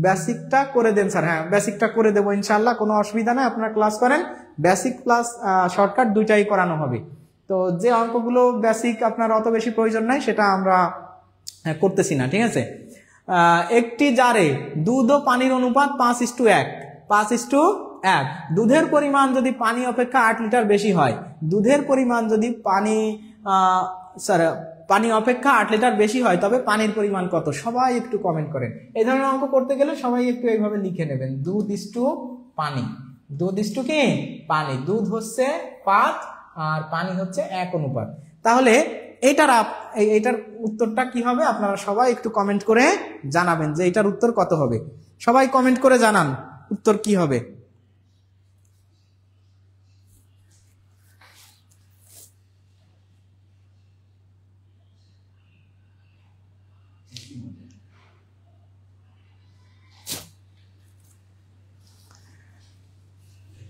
বেসিকটা করে দেন স্যার। হ্যাঁ, বেসিকটা করে দেবো ইনশাআল্লাহ, কোনো অসুবিধা নেই। আপনারা ক্লাস করেন, বেসিক প্লাস শর্টকাট দুইটাই করানো হবে। তো যে অঙ্কগুলো বেসিক আপনার অত বেশি প্রয়োজন নাই সেটা আমরা করতেছি না, ঠিক আছে? একটি জারে দুধ ও পানির অনুপাত 5:1, 5:1। দুধের পরিমাণ যদি পানি অপেক্ষা 8 লিটার বেশি হয়, দুধের পরিমাণ যদি পানি অপেক্ষা 8 লিটার বেশি হয়, তবে পানির পরিমাণ কত? সবাই একটু কমেন্ট করেন। এই ধরনের অঙ্ক করতে গেলে সবাই একটু এইভাবে লিখে নেবেন, দুধ ইস্টু পানি। দুধ ইস্টু কি? পানি। দুধ হচ্ছে 5 আর পানি হচ্ছে 1 অনুপাত। তাহলে এইটার উত্তরটা কি হবে? আপনারা সবাই একটু কমেন্ট করে জানাবেন যে এটার উত্তর কত হবে। সবাই কমেন্ট করে জানান উত্তর কি হবে।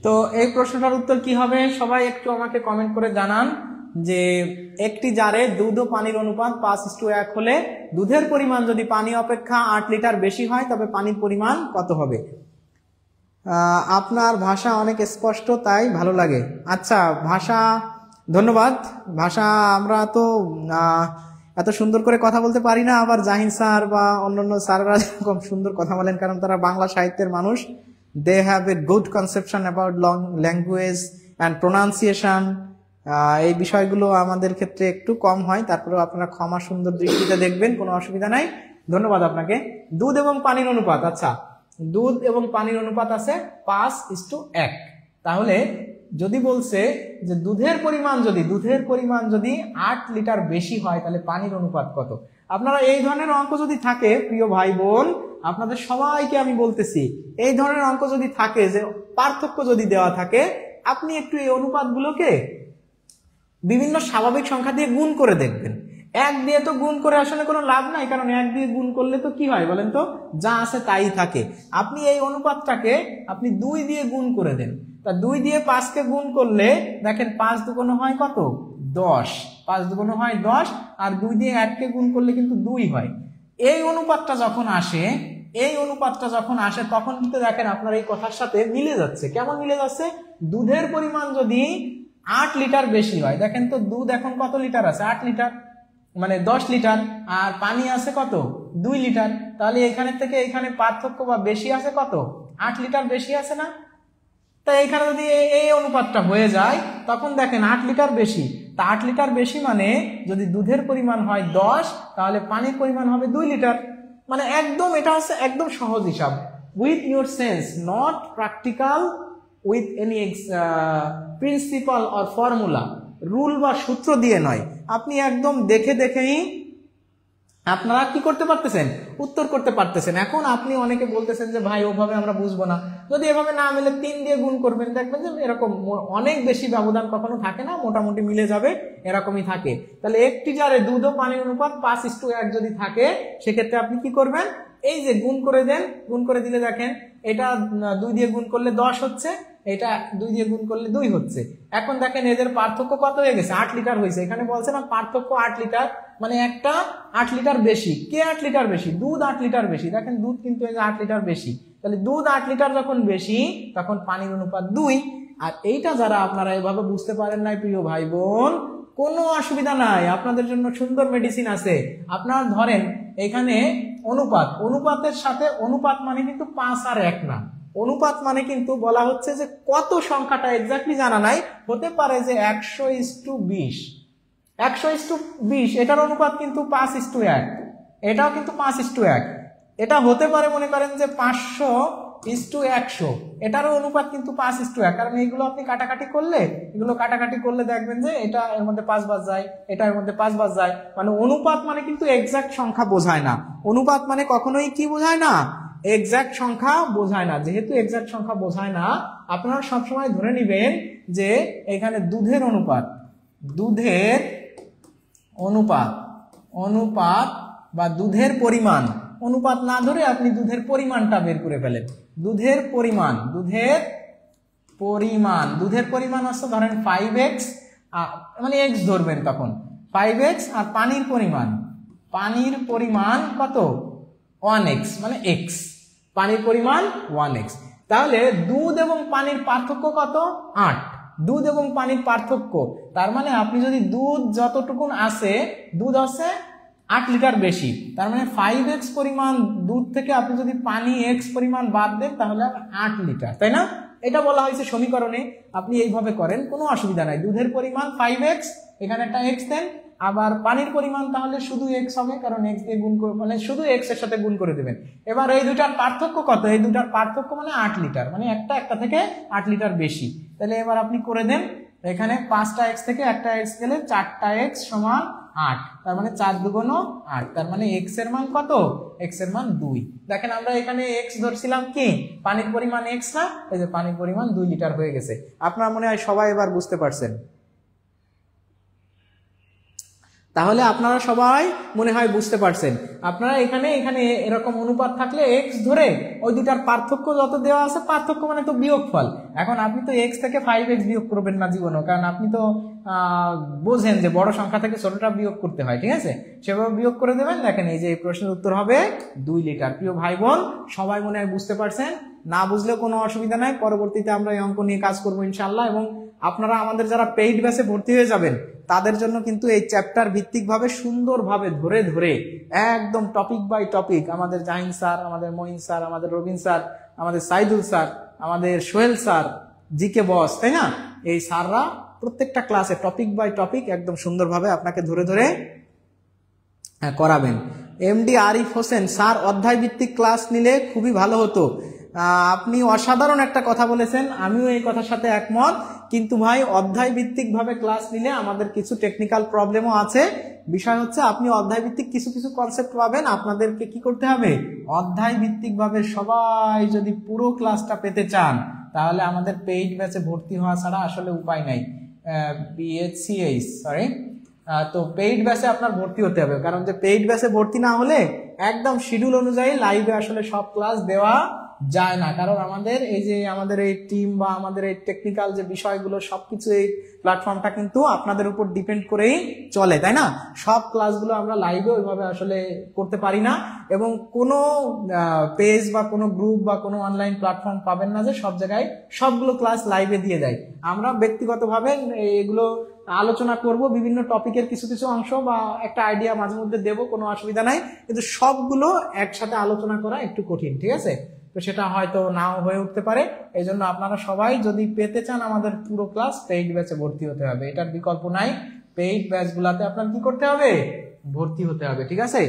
তো এই প্রশ্নটার উত্তর কি হবে? সবাই একটু আমাকে কমেন্ট করে জানান যে একটি জারে দুধ ও পানির অনুপাত 5:1 হলে দুধের পরিমাণ যদি পানি অপেক্ষা 8 লিটার বেশি হয়, তবে পানির পরিমাণ কত হবে? আপনার ভাষা অনেক স্পষ্ট, তাই ভালো লাগে। আচ্ছা, ভাষা, ধন্যবাদ। ভাষা আমরা তো এত সুন্দর করে কথা বলতে পারি না, আবার জাহিন স্যার বা অন্যান্য স্যাররা খুব সুন্দর কথা বলেন, কারণ তারা বাংলা সাহিত্যের মানুষ। they have a good conception about language and pronunciation. এই বিষয়গুলো আমাদের ক্ষেত্রে একটু কম হয়, তারপরেও আপনারা ক্ষমা সুন্দর দৃষ্টিতে দেখবেন, কোনো অসুবিধা নাই। ধন্যবাদ আপনাকে। দুধ এবং পানির অনুপাত, আচ্ছা, দুধ এবং পানির অনুপাত আছে 5:1। তাহলে যদি বলছে যে দুধের পরিমাণ যদি 8 লিটার বেশি হয়, তাহলে পানির অনুপাত কত? আপনারা এই ধরনের অঙ্ক যদি থাকে, প্রিয় ভাই বোন, আপনাদের সবাইকে আমি বলতেছি, এই ধরনের অঙ্ক যদি থাকে, যে পার্থক্য যদি দেওয়া থাকে, আপনি একটু এই অনুপাতগুলোকে বিভিন্ন স্বাভাবিক সংখ্যা দিয়ে গুণ করে দেখবেন। 1 দিয়ে তো গুণ করে আসলে কোনো লাভ নাই, কারণ 1 দিয়ে গুণ করলে তো কি হয় বলেন তো? যা আছে তাই থাকে। আপনি এই অনুপাতটাকে আপনি 2 দিয়ে গুণ করে দেন। তা 2 দিয়ে 5কে গুণ করলে দেখেন 5 দুগুণ হয় কত? 10। 5 দুগুণ হয় 10, আর 2 দিয়ে 1কে গুণ করলে কিন্তু 2 হয়। এই অনুপাতটা যখন আসে তখন কিন্তু দেখেন আপনার এই কথার সাথে মিলে যাচ্ছে। কেমন মিলে যাচ্ছে? দুধের পরিমাণ যদি 8 লিটার বেশি হয়, দেখেন তো দুধ এখন কত লিটার আছে? 8 লিটার, মানে 10 লিটার, আর পানি আছে কত? 2 লিটার। তাহলে এখানে থেকে এখানে পার্থক্য বা বেশি আছে কত? 8 লিটার বেশি আছে না? তাই এখানে যদি এই অনুপাতটা হয়ে যায়, তখন দেখেন 8 লিটার বেশি। তা 8 লিটার বেশি মানে যদি দুধের পরিমাণ হয় 10, তাহলে পানির পরিমাণ হবে 2 লিটার। মানে একদম, এটা হচ্ছে একদম সহজ হিসাব, with your sense, not practical with any principal or formula, rule বা সূত্র দিয়ে নয়। আপনি একদম দেখে দেখেই আপনারা কি করতে পারতেছেন? উত্তর করতে পারতেছেন। এখন আপনি অনেকে বলতেছেন যে ভাই ওভাবে আমরা বুঝবো না। যদি এভাবে না মিলে 3 দিয়ে গুণ করবেন, দেখবেন যে এরকম অনেক বেশি ব্যবধান কখনো থাকে না, মোটামুটি মিলে যাবে, এরকমই থাকে। তাহলে একটি জারে দুধ ও পানির অনুপাত 5:1 যদি থাকে, সেক্ষেত্রে আপনি কি করবেন? এই যে গুণ করে দেন, গুণ করে দিলে দেখেন এটা 2 দিয়ে গুণ করলে 10 হচ্ছে, এটা 2 দিয়ে গুণ করলে 2 হচ্ছে। এখন দেখেন এদের পার্থক্য কত হয়ে গেছে, 8 লিটার হয়েছে। এখানে বলছে না পার্থক্য 8 লিটার, মানে একটা 8 লিটার বেশি। কে 8 লিটার বেশি? দুধ 8 লিটার বেশি। দেখেন দুধ কিন্তু এই যে 8 লিটার বেশি, তাহলে দুধ 8 লিটার যখন বেশি তখন পানির অনুপাত 2। আর এইটা যারা আপনারা এভাবে বুঝতে পারেন নাই প্রিয় ভাই বোন, কোনো অসুবিধা নাই, আপনাদের জন্য সুন্দর মেডিসিন আছে। আপনারা ধরেন এখানে অনুপাত, অনুপাতের সাথে অনুপাত মানে কিন্তু 5 আর 1 না, অনুপাত মানে কিন্তু বলা হচ্ছে যে কত সংখ্যাটা এক্স্যাক্টলি জানা নাই, হতে পারে যে 100:20, 100:20 এটার অনুপাত কিন্তু 5:1, এটাও কিন্তু 5:1। এটা হতে পারে মনে করেন যে 500:100, এটারও অনুপাত কিন্তু 5:1। কারণ এইগুলো আপনি কাটাকাটি করলে, এগুলো কাটাকাটি করলে দেখবেন যে এটা এর মধ্যে 5 বাদ যায়, এটা এর মধ্যে 5 বাদ যায়। মানে অনুপাত মানে কিন্তু এক্সাক্ট সংখ্যা বোঝায় না, অনুপাত মানে কখনোই কি বোঝায় না, এক্সাক্ট সংখ্যা বোঝায় না। যেহেতু এক্সাক্ট সংখ্যা বোঝায় না, আপনারা সবসময় ধরে নেবেন যে এখানে দুধের অনুপাত, দুধের অনুপাত, অনুপাত বা দুধের পরিমাণ, অনুপাত না ধরে আপনি দুধের পরিমাণটা বের করে ফেলেন। দুধের পরিমাণ, দুধের পরিমাণ, দুধের পরিমাণ হচ্ছে ধরেন 5x, মানে x ধরবেন তখন 5x, আর পানির পরিমাণ, পানির পরিমাণ কত? 1x, মানে x, পানির পরিমাণ 1x। তাহলে দুধ এবং পানির পার্থক্য কত? 8। দুধ এবং পানির পার্থক্য, তার মানে আপনি যদি দুধ যতটুকুন আছে, দুধ আছে 8 লিটার বেশি, তার মানে 5x পরিমাণ দুধ থেকে আপনি যদি পানি x পরিমাণ বাদ দেন তাহলে 8 লিটার, তাই না? এটা বলা হয়েছে সমীকরণে, আপনি এইভাবে করেন, কোনো অসুবিধা নাই। দুধের পরিমাণ 5x, এখানে একটা x দেন, আবার পানির পরিমাণ তাহলে শুধু x হবে, কারণ x দিয়ে গুণ করে, মানে শুধু x এর সাথে গুণ করে দেবেন। এবার এই দুটার পার্থক্য কত? এই দুটার পার্থক্য মানে 8 লিটার, মানে একটা থেকে 8 লিটার বেশি। তাহলে এবার আপনি করে দেন, এখানে 5টা x থেকে একটা x গেলে 4টা x সমান 8, তার মানে 4 দুগুণ 8, তার মানে x এর মান কত? x এর মান 2। দেখেন আমরা এখানে x ধরছিলাম কি, পানির পরিমাণ x না, এই যে পানির পরিমাণ 2 লিটার হয়ে গেছে। আপনারা মনে হয় সবাই এবার বুঝতে পারছেন। তাহলে আপনারা সবাই মনে হয় বুঝতে পারছেন। আপনারা এখানে এরকম অনুপাত থাকলে x ধরে ওই দুটার পার্থক্য যত দেওয়া আছে, পার্থক্য মানে তো বিয়োগফল। এখন আপনি তো x থেকে 5x বিয়োগ করবেন না জীবনেও, কারণ আপনি তো বোঝেন যে বড় সংখ্যা থেকে ছোটটা বিয়োগ করতে হয়, ঠিক আছে? সেভাবে বিয়োগ করে দেবেন। দেখেন এই যে এই প্রশ্নের উত্তর হবে 2 লিটার। প্রিয় ভাই বোন, সবাই মনে হয় বুঝতে পারছেন, না বুঝলেও কোনো অসুবিধা নাই, পরবর্তীতে আমরা এই অঙ্ক নিয়ে কাজ করবো ইনশাআল্লাহ। এবং আপনারা আমাদের যারা পেইড ব্যাচে ভর্তি হয়ে যাবেন, তাদের জন্য কিন্তু এই চ্যাপ্টার ভিত্তিক ভাবে সুন্দরভাবে ধরে ধরে একদম টপিক বাই টপিক আমাদের জাহিন স্যার, আমাদের মঈন স্যার, আমাদের রবিন স্যার, আমাদের সাইদুল স্যার, আমাদের সোহেল স্যার, জিকে বস, তাই না? এই স্যাররা প্রত্যেকটা ক্লাসে টপিক বাই টপিক একদম সুন্দরভাবে আপনাকে ধরে ধরে করাবেন। এমডি আরিফ হোসেন স্যার, অধ্যায় ভিত্তিক ক্লাস নিলে খুবই ভালো হতো। আপনি অসাধারণ একটা কথা বলেছেন, আমিও এই কথার সাথে একমত। কিন্তু ভাই, অধ্যায় ভিত্তিক ভাবে ক্লাস নিলে আমাদের কিছু টেকনিক্যাল প্রবলেমও আছে। বিষয় হচ্ছে আপনি অধ্যায় ভিত্তিক কিছু কিছু কনসেপ্ট পাবেন, আপনাদেরকে কি করতে হবে? অধ্যায় ভিত্তিক ভাবে সবাই যদি পুরো ক্লাসটা পেতে চান, তাহলে আমাদের পেইড ব্যাচে ভর্তি হওয়া ছাড়া আসলে উপায় নাই। BHCH সরি, তো পেইড ব্যাচে আপনার ভর্তি হতে হবে, কারণ যে পেইড ব্যাচে ভর্তি না হলে একদম শিডিউল অনুযায়ী লাইভে আসলে সব ক্লাস দেওয়া যায় না। কারণ আমাদের এই টিম বা আমাদের এই টেকনিক্যাল যে বিষয়গুলো সবকিছু, এই প্ল্যাটফর্মটা কিন্তু আপনাদের উপর ডিপেন্ড করেই চলে, তাই না? সব ক্লাসগুলো আমরা লাইভে ওইভাবে আসলে করতে পারি না, এবং কোনো পেজ বা কোনো গ্রুপ বা কোনো অনলাইন প্ল্যাটফর্ম পাবেন না যে সব জায়গায় সবগুলো ক্লাস লাইভে দিয়ে দেয়। আমরা ব্যক্তিগতভাবে এগুলো আলোচনা করব, বিভিন্ন টপিকের কিছু কিছু অংশ বা একটা আইডিয়া মাঝে মধ্যে দেবো, কোনো অসুবিধা নাই। কিন্তু সবগুলো একসাথে আলোচনা করা একটু কঠিন, ঠিক আছে? তো সেটা হয়তো নাও হয়ে উঠতে পারে। এই জন্য আপনারা সবাই যদি পেতে চান আমাদের পুরো ক্লাস, পেইড ব্যাচে ভর্তি হতে হবে, এটার বিকল্প নাই। পেইড ব্যাচ গুলাতে আপনার কি করতে হবে? ভর্তি হতে হবে, ঠিক আছে?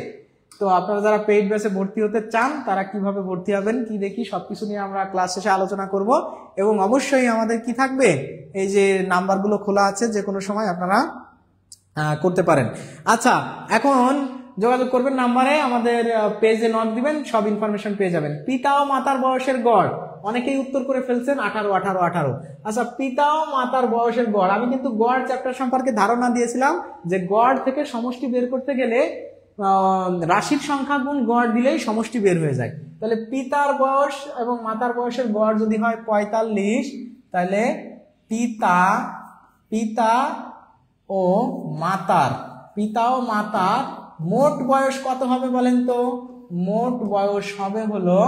তো আপনারা যারা পেইড ব্যাচে ভর্তি হতে চান, তারা কিভাবে ভর্তি হবেন কি দেখি, সবকিছু নিয়ে আমরা ক্লাস শেষে আলোচনা করব। এবং অবশ্যই আমাদের কি থাকবে, এই যে নাম্বারগুলো খোলা আছে, যে কোনো সময় আপনারা করতে পারেন। আচ্ছা, এখন যোগাযোগ করবেন নাম্বারে, আমাদের পেজে নক দিবেন, সব ইনফরমেশন পেয়ে যাবেন। পিতা ও মাতার বয়সের গড়, অনেকেই উত্তর করে ফেলছেন 18 18 18। আচ্ছা, পিতা ও মাতার বয়সের গড়, আমি কিন্তু গড় চ্যাপ্টার সম্পর্কে ধারণা দিয়েছিলাম যে গড় থেকে সমষ্টি বের করতে গেলে রাশির সংখ্যা গুণ গড় দিলেই সমষ্টি বের হয়ে যায়। তাহলে পিতার বয়স এবং মাতার বয়সের গড় যদি হয় 45, তাহলে পিতা ও মাতার মোট বয়স কত হবে বলেন তো? মোট বয়স হবে হলো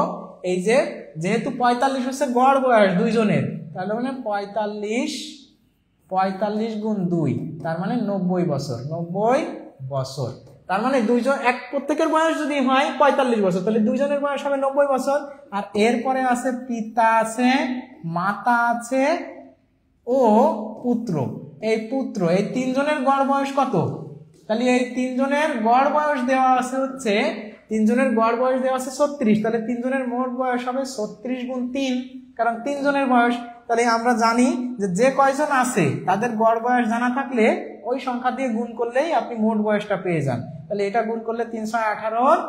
এই যে, যেহেতু 45 হচ্ছে গড় বয়স দুইজনের, তাহলে মানে 45 গুণ 2, তার মানে 90 বছর। 90 বছর, তার মানে দুইজন প্রত্যেকের বয়স যদি হয় 45 বছর, তাহলে দুইজনের বয়স হবে 90 বছর। আর এরপরে আছে পিতা আছে, মাতা আছে ও পুত্র। এই তিনজনের গড় বয়স কত? তাহলে এই তিনজনের গড় বয়স দেওয়া আছে হচ্ছে 36, তাহলে তিনজনের মোট বয়স হবে 36 গুণ 3, কারণ তিনজনের বয়স। তাহলে আমরা জানি যে কয়জন আছে তাদের গড় বয়স জানা থাকলে ওই সংখ্যা দিয়ে গুণ করলেই আপনি মোট বয়সটা পেয়ে যান। তাহলে এটা গুণ করলে 318,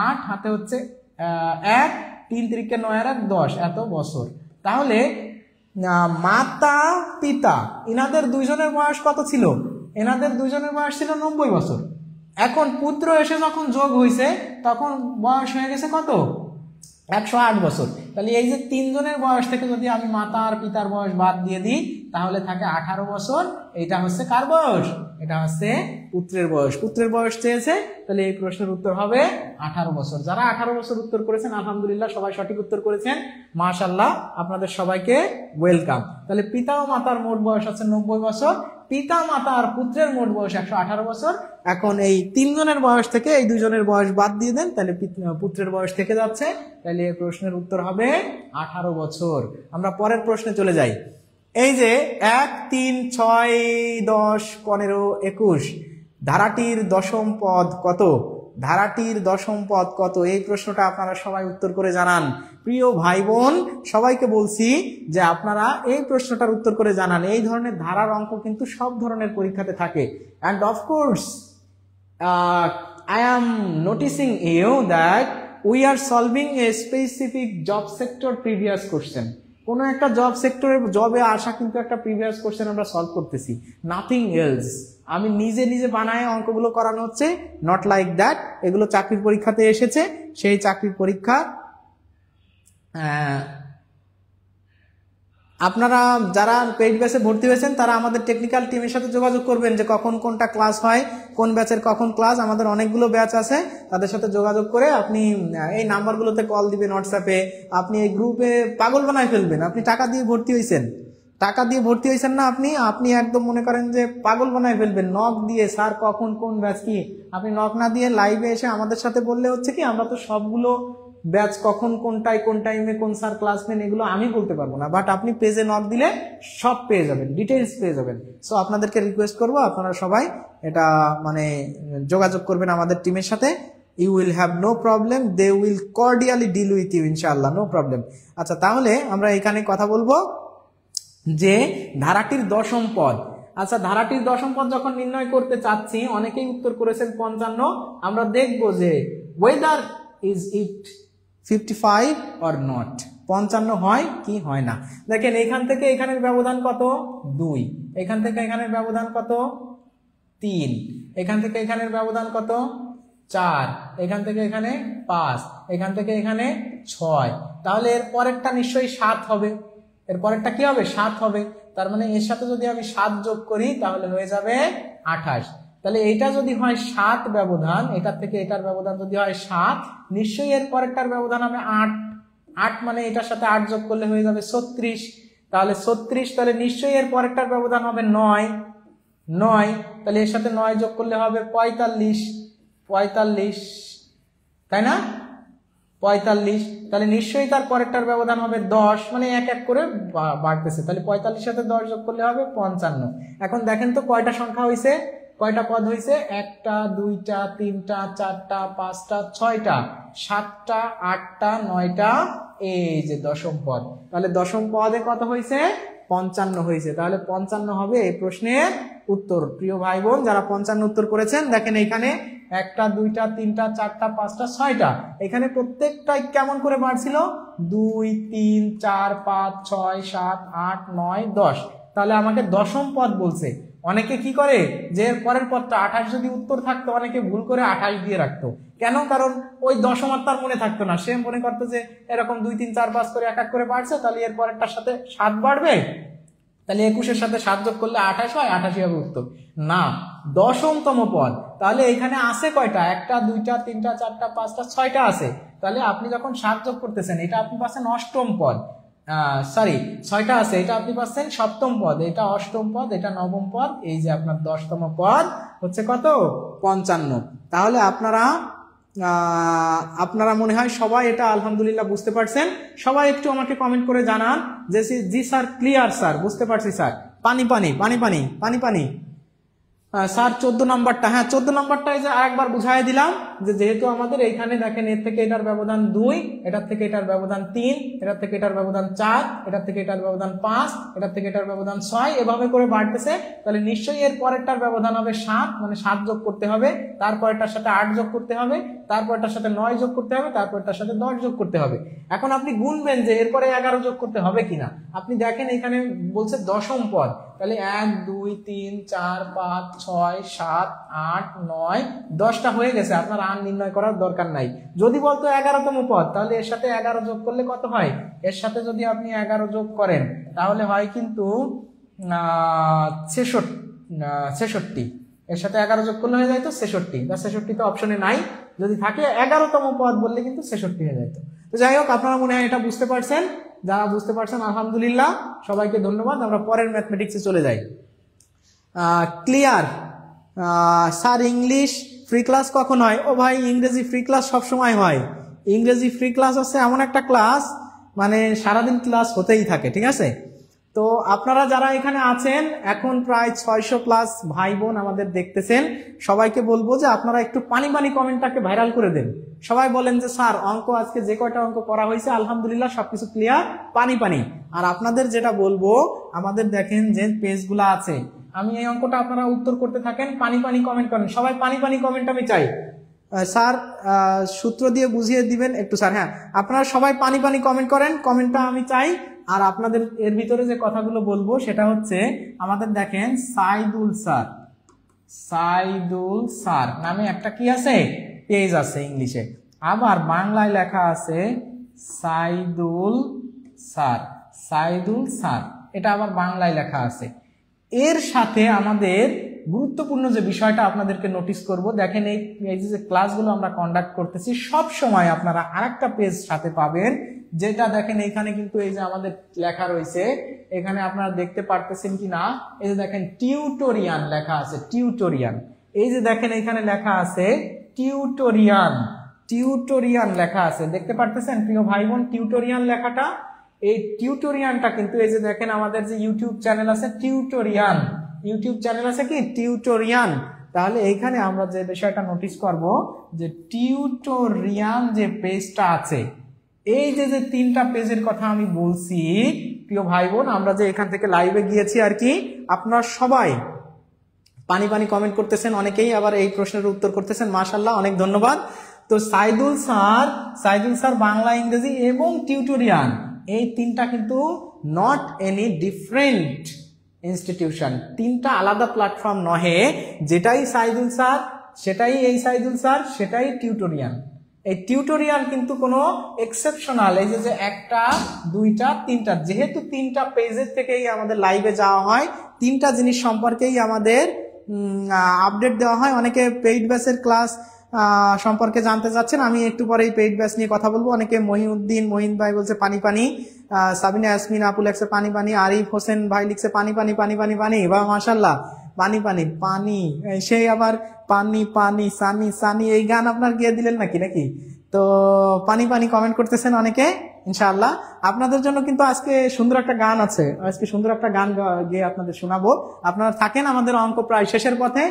8 হাতে হচ্ছে 1, 3 3 9 আর 10, এত বছর। তাহলে মাতা পিতা এনাদের দুইজনের বয়স কত ছিল? এনাদের দুইজনের বয়স ছিল 90 বছর। এখন পুত্র এসে যখন যোগ হয়েছে তখন বয়স হয়ে গেছে কত? 108 বছর। তাহলে এই যে তিনজনের বয়স থেকে যদি আমি মাতা আর পিতার বয়স বাদ দিয়ে দিই তাহলে থাকে 18 বছর। এটা হচ্ছে কার বয়স? এটা হচ্ছে পুত্রের বয়স। পুত্রের বয়স চেয়েছে, তাহলে এই প্রশ্নের উত্তর হবে 18 বছর। যারা 18 বছর উত্তর করেছেন আলহামদুলিল্লাহ, সবাই সঠিক উত্তর করেছেন, মাশাআল্লাহ, আপনাদের সবাইকে ওয়েলকাম। তাহলে পিতা ও মাতার মোট বয়স আছে 90 বছর, পিতা মাতা আর পুত্রের মোট বয়স 118 বছর। এখন এই তিনজনের বয়স থেকে এই দুইজনের বয়স বাদ দিয়ে দেন, তাহলে পুত্রের বয়স থেকে যাচ্ছে, তাহলে এই প্রশ্নের উত্তর হবে 18 বছর। আমরা পরের প্রশ্নে চলে যাই। এই যে 1 3 6 10 15 21 ধারাটির দশম পদ কত? ধারাটির দশম পদ কত? এই প্রশ্নটা আপনারা সবাই উত্তর করে জানান। প্রিয় ভাই বোন, সবাইকে বলছি যে আপনারা এই প্রশ্নটার উত্তর করে জানান। এই ধরনের ধারার অঙ্ক কিন্তু সব ধরনের পরীক্ষাতে থাকে। And of course I am noticing you that we are solving a specific job sector previous question. কোনো একটা জব সেক্টরের জবে আসা কিন্তু একটা প্রিভিয়াস কোশ্চেন আমরা সলভ করতেছি, নাথিং এলস। আমি নিজে বানায় অঙ্কগুলো করানো হচ্ছে, নট লাইক দ্যাট। এগুলো চাকরির পরীক্ষাতে এসেছে, সেই চাকরির পরীক্ষা আপনারা যারা পেইড ব্যাচে ভর্তি হয়েছেন তারা আমাদের টেকনিক্যাল টিমের সাথে যোগাযোগ করবেন যে কখন কোনটা ক্লাস হয়, কোন ব্যাচের কখন ক্লাস। আমাদের অনেকগুলো ব্যাচ আছে, তাদের সাথে যোগাযোগ করে আপনি এই নাম্বারগুলোতে কল দিবেন হোয়াটসঅ্যাপে। আপনি এই গ্রুপে পাগল বানায় ফেলবেন। আপনি টাকা দিয়ে ভর্তি হয়েছেন না, আপনি একদম মনে করেন যে পাগল বানায় ফেলবেন। নক দিয়ে স্যার কখন কোন ব্যাচ কি, আপনি নক না দিয়ে লাইভে এসে আমাদের সাথে বললে হচ্ছে কি আমরা তো সবগুলো ব্যাচ কখন কোন টাইমে কোন স্যার ক্লাস নেন এগুলো আমি বলতে পারবো না, বাট আপনি পেজে নক দিলে সব পেয়ে যাবেন, ডিটেইলস পেয়ে যাবেন। সো আপনাদেরকে রিকোয়েস্ট করবো আপনারা সবাই এটা মানে যোগাযোগ করবেন আমাদের টিমের সাথে। You will have no problem, they will cordially deal with you ইনশাআল্লাহ, নো প্রবলেম। আচ্ছা, তাহলে আমরা এখানে কথা বলবো যে ধারাটির দশম পদ। আচ্ছা, ধারাটির দশম পদ যখন নির্ণয় করতে চাচ্ছি, অনেকেই উত্তর করেছেন 55। আমরা দেখবো যে weather is it 55 or not, 55 হয় কি হয় না। দেখেন এখান থেকে এখানের ব্যবধান কত? 2। এখান থেকে এখানের ব্যবধান কত? 3। এখান থেকে এখানের ব্যবধান কত? 4। এখান থেকে এখানে 5। এখান থেকে এখানে 6। তাহলে এর পরেরটা নিশ্চয়ই 7 হবে। এর পরেরটা কি হবে? 7 হবে। তার মানে এর সাথে যদি আমি 7 যোগ করি তাহলে হয়ে যাবে 28। তাহলে এটা যদি হয় 7 ব্যবধান, এটার থেকে এটার ব্যবধান যদি হয় 7, নিশ্চয়ই এর পরেরটার ব্যবধান হবে 8। 8 মানে এটার সাথে 8 যোগ করলে হয়ে যাবে 36। তাহলে 36, তাহলে নিশ্চয়ই এর পরেরটার ব্যবধান হবে 9। তাহলে এর সাথে 9 যোগ করলে হবে 45, তাই না? 45। তাহলে নিশ্চয়ই তার পরেরটার ব্যবধান হবে 10, মানে এক এক করে বাড়তেছে। তাহলে 45 সাথে 10 যোগ করলে হবে 55। এখন দেখেন তো কয়টা সংখ্যা হয়েছে, কয়টা পদ হয়েছে? 1টা 2টা 3টা 4টা 5টা 6টা 7টা 8টা 9টা, এই যে দশম পদ। তাহলে দশম পদে কত হয়েছে? 55 হয়েছে। তাহলে 55 হবে এই প্রশ্নের উত্তর। প্রিয় ভাই বোন, যারা 55 উত্তর করেছেন, দেখেন এখানে 1টা 2টা 3টা 4টা 5টা 6টা, এখানে প্রত্যেকটাই কেমন করে বাড়ছিল? 2 3 4 5 6 7 8 9 10। তাহলে আমাকে দশম পদ বলছে। অনেকে কি করে যে এর পরের পদটা 28 যদি উত্তর থাকতো অনেকে ভুল করে 28 দিয়ে রাখতো। কেন? কারণ ওই দশমার তার মনে থাকতো না, সে মনে করতো যে এরকম 2 3 4 5 করে এক এক করে বাড়ছে, তাহলে এর পরেরটার সাথে 7 বাড়বে, তাহলে 21-এর সাথে 7 যোগ করলে 28 হয়, 28 হবে উত্তর। না, দশমতম পদ। তাহলে এখানে আছে কয়টা? 1টা 2টা 3টা 4টা 5টা 6টা আছে। তাহলে আপনি যখন 7 যোগ করতেছেন, এটা আপনি পাচ্ছেন অষ্টম পদ। সরি, 6টা আছে, এটা আপনি পাচ্ছেন সপ্তম পদ, এটা অষ্টম পদ, এটা নবম পদ, এই যে আপনার 10তম পদ হচ্ছে কত? 55। তাহলে আপনারা মনে হয় সবাই এটা আলহামদুলিল্লাহ বুঝতে পারছেন। সবাই একটু আমাকে কমেন্ট করে জানান যে জি স্যার, ক্লিয়ার স্যার, বুঝতে পারছি স্যার। পানি পানি পানি পানি পানি পানি স্যার 14 নম্বরটা, হ্যাঁ 14 নম্বরটা এই যে আরেকবার বুঝাই দিলাম যে যেহেতু আমাদের এইখানে দেখেন এর থেকে এটার ব্যবধান 2, এটার থেকে এটার ব্যবধান 3, এটার থেকে এটার ব্যবধান 4, এটার থেকে এটার ব্যবধান 5, এটার থেকে এটার ব্যবধান 6, এভাবে করে বাড়তেছে। তাহলে নিশ্চয়ই এর পরেরটার ব্যবধান হবে 7, মানে 7 যোগ করতে হবে, তারপরেরটার সাথে 8 যোগ করতে হবে, তারপরটার সাথে 9 যোগ করতে হবে, তারপরটার সাথে 10 যোগ করতে হবে। এখন আপনি গুনবেন যে এরপরে 11 যোগ করতে হবে কিনা। আপনি দেখেন এখানে বলছে দশম পদ, তাহলে 1 2 3 4 5 6 7 8 9 10টা হয়ে গেছে, আপনার আর নির্ণয় করার দরকার নাই। যদি বলতো 11তম পদ, তাহলে এর সাথে 11 যোগ করলে কত হয়? এর সাথে যদি আপনি 11 যোগ করেন তাহলে হয় কিন্তু 66। এর সাথে 11 যোগ করলে হয়ে যায় তো 66, বা 66 তো অপশনে নাই। যদি থাকে 11তম পদ বললে কিন্তু 66 হয়ে যায়। তো যাই হোক, আপনারা মনে হয় এটা বুঝতে পারছেন। যারা বুঝতে পারছেন আলহামদুলিল্লাহ, সবাইকে ধন্যবাদ। আমরা পরের ম্যাথমেটিক্সে চলে যাই। Clear sir, English free class কখন হয়? ও ভাই, ইংরেজি ফ্রি ক্লাস সবসময় হয়। ইংরেজি ফ্রি ক্লাস হচ্ছে এমন একটা ক্লাস, মানে সারাদিন ক্লাস হতেই থাকে, ঠিক আছে? তো আপনারা যারা এখানে আছেন, এখন প্রায় 600+ ভাই বোন আমাদের দেখতেছেন, সবাইকে বলবো যে আপনারা একটু পানি পানি কমেন্টটাকে ভাইরাল করে দেন। সবাই বলেন যে স্যার, অঙ্ক আজকে যে কয়টা অঙ্ক করা হয়েছে আলহামদুলিল্লাহ সবকিছু ক্লিয়ার, পানি পানি। আর আপনাদের যেটা বলবো, আমাদের দেখেন যে পেজগুলো আছে, আমি এই অঙ্কটা আপনারা উত্তর করতে থাকেন, পানি পানি কমেন্ট করেন, সবাই পানি পানি কমেন্ট আমি চাই। স্যার সূত্র দিয়ে বুঝিয়ে দিবেন একটু স্যার। হ্যাঁ, আপনারা সবাই পানি পানি কমেন্ট করেন, কমেন্টটা আমি চাই। আর আপনাদের এর ভিতরে যে কথাগুলো বলবো সেটা হচ্ছে, আমাদের দেখেন সাইদুল স্যার নামে একটা কি আছে, পেজ আছে ইংলিশে, আবার বাংলায় লেখা আছে সাইদুল স্যার, এটা আবার বাংলায় লেখা আছে। এর সাথে আমাদের গুরুত্বপূর্ণ যে বিষয়টা আপনাদেরকে নোটিস করব, দেখেন এই যে ক্লাসগুলো আমরা কন্ডাক্ট করতেছি, সব সময় আপনারা আরেকটা পেজ সাথে পাবেন, যেটা দেখেন এইখানে কিন্তু এই যে আমাদের লেখা রয়েছে, এখানে আপনারা দেখতে পারতেছেন কি না, এই যে দেখেন টিউটোরিয়াল লেখা আছে, টিউটোরিয়াল। এই যে দেখেন এখানে লেখা আছে টিউটোরিয়াল লেখা আছে, দেখতে পারতেছেন প্রিয় ভাই বোন টিউটোরিয়াল লেখাটা? এই টিউটোরিয়ালটা কিন্তু এই যে দেখেন আমাদের যে ইউটিউব চ্যানেল আছে টিউটোরিয়াল। তাহলে এইখানে আমরা যে বিষয়টা নোটিস করব, যে টিউটোরিয়াল যে পেজটা আছে, এই যে 3টা পেজের কথা আমি বলছি প্রিয় ভাই বোন, আমরা যে এখান থেকে লাইভে গিয়েছি আর কি, আপনারা সবাই পানি পানি কমেন্ট করতেছেন, অনেকেই আবার এই প্রশ্নের উত্তর করতেছেন, মাশাআল্লাহ, অনেক ধন্যবাদ। তো সাইদুল স্যার বাংলা, ইংরেজি এবং টিউটোরিয়াল, এই 3টা কিন্তু নট এনি ডিফারেন্ট ইনস্টিটিউশন, 3টা আলাদা প্ল্যাটফর্ম নহে। যেটাই সাইদুল স্যার সেটাই এই সাইদুল স্যার, সেটাই টিউটোরিয়াল। এই টিউটোরিয়াল কিন্তু কোনো এক্সেপশনাল, এই যে 1টা 2টা 3টা, যেহেতু 3টা পেজের থেকেই আমাদের লাইভে যাওয়া হয়, 3টা জিনিস সম্পর্কেই আমাদের আপডেট দেওয়া হয়। অনেকে পেইড ব্যাচের ক্লাস সম্পর্কে জানতে চাচ্ছেন, আমি একটু পরে এই পেইড ব্যাচ নিয়ে কথা বলবো। অনেকে মহিন ভাই বলছে পানি পানি, সাবিনা ইয়াসমিন আপু লিখছে পানি পানি, আরিফ হোসেন ভাই লিখছে পানি পানি পানি পানি পানি, বা মাশাআল্লাহ পানি পানি পানি, সেই আবার পানি পানি সানি এই গান আপনার গিয়ে দিলেন নাকি? তো পানি পানি কমেন্ট করতেছেন অনেকে, ইনশাআল্লাহ আপনাদের জন্য কিন্তু আজকে সুন্দর একটা গান আছে, আজকে সুন্দর একটা গান গিয়ে আপনাদের শোনাবো। আপনারা থাকেন, আমাদের অঙ্ক প্রায় শেষের পথে,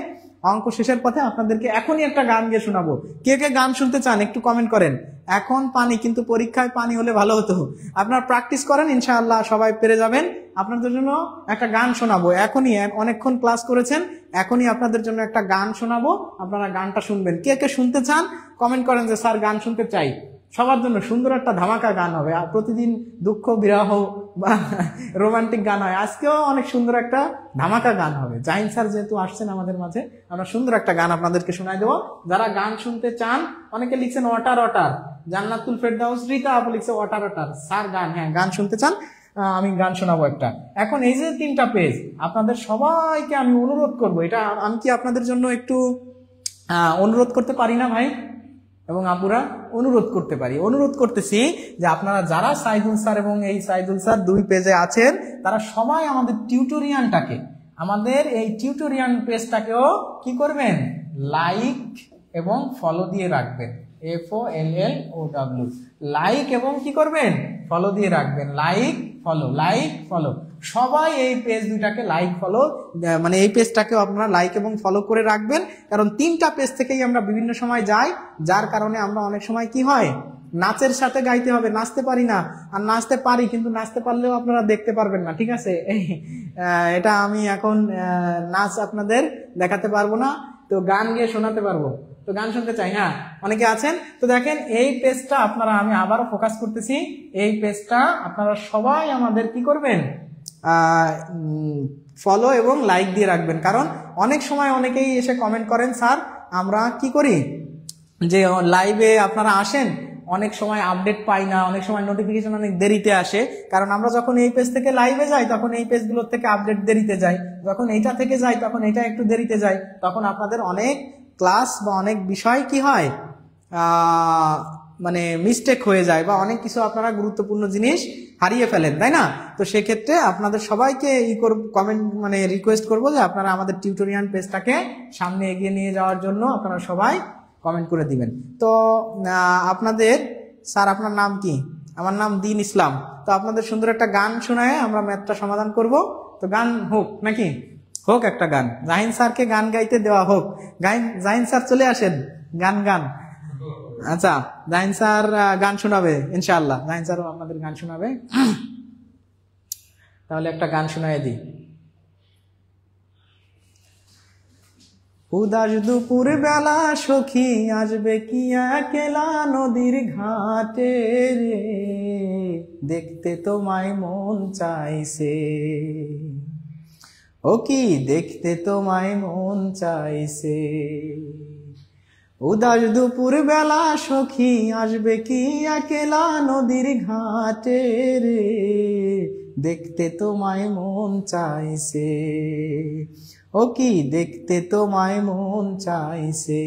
আপনাদেরকে এখনই একটা গান গিয়ে শোনাবো। কে কে গান শুনতে চান একটু কমেন্ট করেন। এখন পানি, কিন্তু পরীক্ষায় পানি হলে ভালো হতো। আপনারা প্র্যাকটিস করেন, ইনশাআল্লাহ সবাই পেরে যাবেন। আপনাদের জন্য একটা গান শোনাবো এখনই, অনেকক্ষণ ক্লাস করেছেন, এখনই আপনাদের জন্য একটা গান শোনাবো, আপনারা গানটা শুনবেন। কে কে শুনতে চান কমেন্ট করেন যে স্যার গান শুনতে চাই। সবার জন্য সুন্দর একটা ধামাকা গান হবে। আর প্রতিদিন দুঃখ বিরহ বা রোমান্টিক গান হয়। আজকেও অনেক সুন্দর একটা ধামাকা গান হবে। জাহিন স্যার যেহেতু আসছেন আমাদের মাঝে, আমরা সুন্দর একটা গান আপনাদেরকে শোনাই দেবো। যারা গান শুনতে চান, অনেকে লিখছেন ওয়াটার ওয়াটার, জান্নাতুল ফেরদাউস রীতা আপু লিখছে ওয়াটার ওয়াটার। স্যার গান, হ্যাঁ গান শুনতে চান, আমি গান শোনাবো একটা। এখন এই যে 3টা পেজ, আপনাদের সবাইকে আমি অনুরোধ করব, এটা আমি কি আপনাদের জন্য একটু অনুরোধ করতে পারি না ভাই এবং আপুরা? অনুরোধ করতে পারি, অনুরোধ করতেছি যে আপনারা যারা সাইদুল স্যার এবং এই সাইদুল স্যার 2 পেজে আছেন, তারা সবাই আমাদের টিউটোরিয়ালটাকে, আমাদের এই টিউটোরিয়াল পেজটাকেও কি করবেন, লাইক এবং ফলো দিয়ে রাখবেন। FOLLOW, লাইক এবং কি করবেন, ফলো দিয়ে রাখবেন। লাইক ফলো, লাইক ফলো, সবাই এই পেজ 2টাকে লাইক ফলো, মানে এই পেজটাকেও আপনারা লাইক এবং ফলো করে রাখবেন। কারণ 3টা পেজ থেকেই আমরা বিভিন্ন সময় যাই, যার কারণে আমরা অনেক সময় কি হয়, নাচের সাথে গাইতে হবে, নাচতে পারি না। আর নাচতে পারি, কিন্তু নাচতে পারলেও আপনারা দেখতে পারবেন না, ঠিক আছে? এটা আমি এখন নাচ আপনাদের দেখাতে পারবো না, তো গান গিয়ে শোনাতে পারবো। তো গান শুনতে চাই, হ্যাঁ অনেকে আছেন। তো দেখেন এই পেজটা আপনারা, আমি আবারও ফোকাস করতেছি, এই পেজটা আপনারা সবাই আমাদের কি করবেন, ফলো এবং লাইক দিয়ে রাখবেন। কারণ অনেক সময় অনেকেই এসে কমেন্ট করেন, স্যার আমরা কি করি যে লাইভে আপনারা আসেন, অনেক সময় আপডেট পাই না, অনেক সময় নোটিফিকেশন অনেক দেরিতে আসে। কারণ আমরা যখন এই পেজ থেকে লাইভে যাই, তখন এই পেজগুলোর থেকে আপডেট দেরিতে যায়, যখন এইটা থেকে যাই তখন এটা একটু দেরিতে যায়, তখন আপনাদের অনেক ক্লাস বা অনেক বিষয় কি হয়, মানে মিস্টেক হয়ে যায়, বা অনেক কিছু আপনারা গুরুত্বপূর্ণ জিনিস হারিয়ে ফেলেন, তাই না? তো সেক্ষেত্রে আপনাদের সবাইকে কমেন্ট মানে রিকোয়েস্ট করবো যে আপনারা আমাদের টিউটোরিয়াল পেজটাকে সামনে এগিয়ে নিয়ে যাওয়ার জন্য আপনারা সবাই কমেন্ট করে দিবেন। তো আপনাদের, স্যার আপনার নাম কি? আমার নাম দিন ইসলাম। তো আপনাদের সুন্দর একটা গান শোনায় আমরা ম্যাথটা সমাধান করব। তো গান হোক নাকি? হোক একটা গান, জাহিন স্যারকে গান গাইতে দেওয়া হোক। জাহিন স্যার চলে আসেন, গান গান। আচ্ছা, জাহিন স্যার গান শোনাবে ইনশাআল্লাহ, জাহিন স্যারও আপনাদের গান শোনাবে। তাহলে একটা গান শোনায় দিই। উদাস দুপুর বেলা সখী আসবে কি একলা নদীর ঘাটে রে, দেখতে তোমায় মন চাইছে, ও কি দেখতে তোমায় মন চাইছে। উদাস দুপুর বেলা সখী আসবে কি একলা নদীর ঘাটে রে, দেখতে তোমায় মন চাইছে, ও কি দেখতে তোমায় মন চাইছে।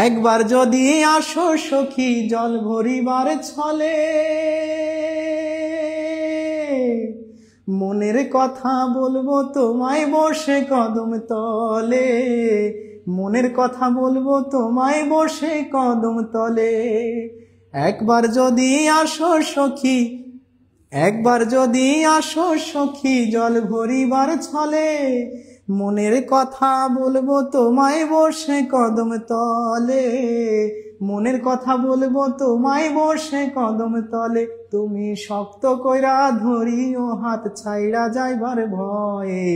একবার যদি আসো সখী জল ভরিবার ছলে, মনের কথা বলবো তোমায় বসে কদম তলে, মনের কথা বলবো তোমায় বসে কদম তলে। একবার যদি আসো সখী, একবার যদি আসো সখী জল ভরিবার ছলে, মনের কথা বলবো তোমায় বসে কদম তলে, মনের কথা বলবো তোমায় বসে কদম তলে। তুমি শক্ত কইরা ধরিও হাত ছাইড়া যাইবার ভয়ে,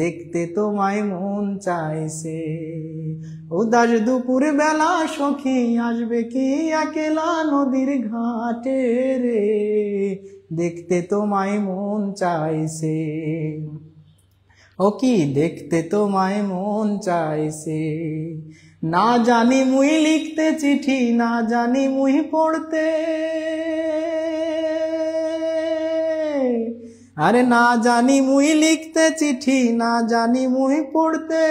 দেখতে তোমায় মন চাইছে। উদাস দুপুর বেলা সখী আসবে কি একলা নদীর ঘাটে রে, দেখতে তোমায় মন চাইছে, ও কি দেখতে তোমায় মন চাইছে। না জানি মুই লিখতে চিঠি, না জানি মুই পড়তে, আরে না জানি মুই লিখতে চিঠি, না জানি মুই পড়তে,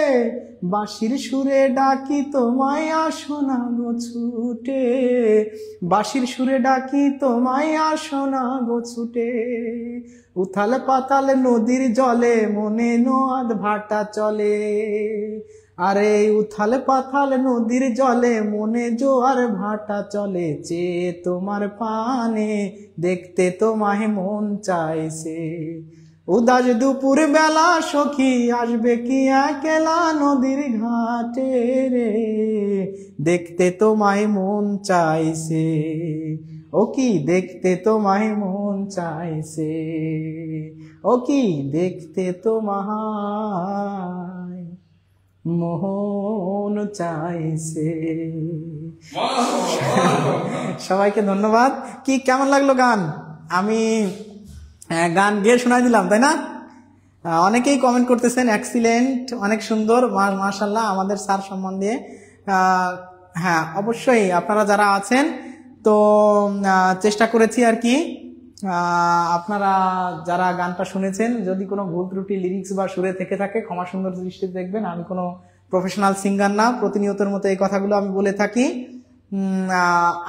বাঁশির সুরে ডাকি তোমায় আসো না গো ছুটে, বাঁশির সুরে ডাকি তোমায় আসো না গো ছুটে। উথাল পাতাল নদীর জলে মনে নোয়াদ ভাটা চলে, আরে উথাল পাথাল নদীর জলে মনে জোয়ার ভাটা চলে, চেয়ে তোমার পানে দেখতে তোমায় মন চাইছে। উদাস দুপুর বেলা সখী আসবে কি একলা নদীর ঘাটে রে, দেখতে তোমায় মন চাইছে, ও কি দেখতে তোমায় মন চাইছে, ও কি দেখতে তোমায় মন চাইছে। সবাইকে ধন্যবাদ। কি কেমন লাগলো গান? আমি গান গেয়ে শোনাই দিলাম, তাই না? অনেকেই কমেন্ট করতেছেন এক্সিলেন্ট, অনেক সুন্দর, মাশাআল্লাহ আমাদের স্যার সম্বন্ধে। হ্যাঁ অবশ্যই আপনারা যারা আছেন তো চেষ্টা করেছি আর কি। আপনারা যারা গানটা শুনেছেন, যদি কোনো ভুল ত্রুটি লিরিক্স বা সুরে থেকে থাকে ক্ষমা সুন্দর দৃষ্টিতে দেখবেন। আমি কোনো প্রফেশনাল সিঙ্গার না, প্রতিনিয়তের মতো এই কথাগুলো আমি বলে থাকি।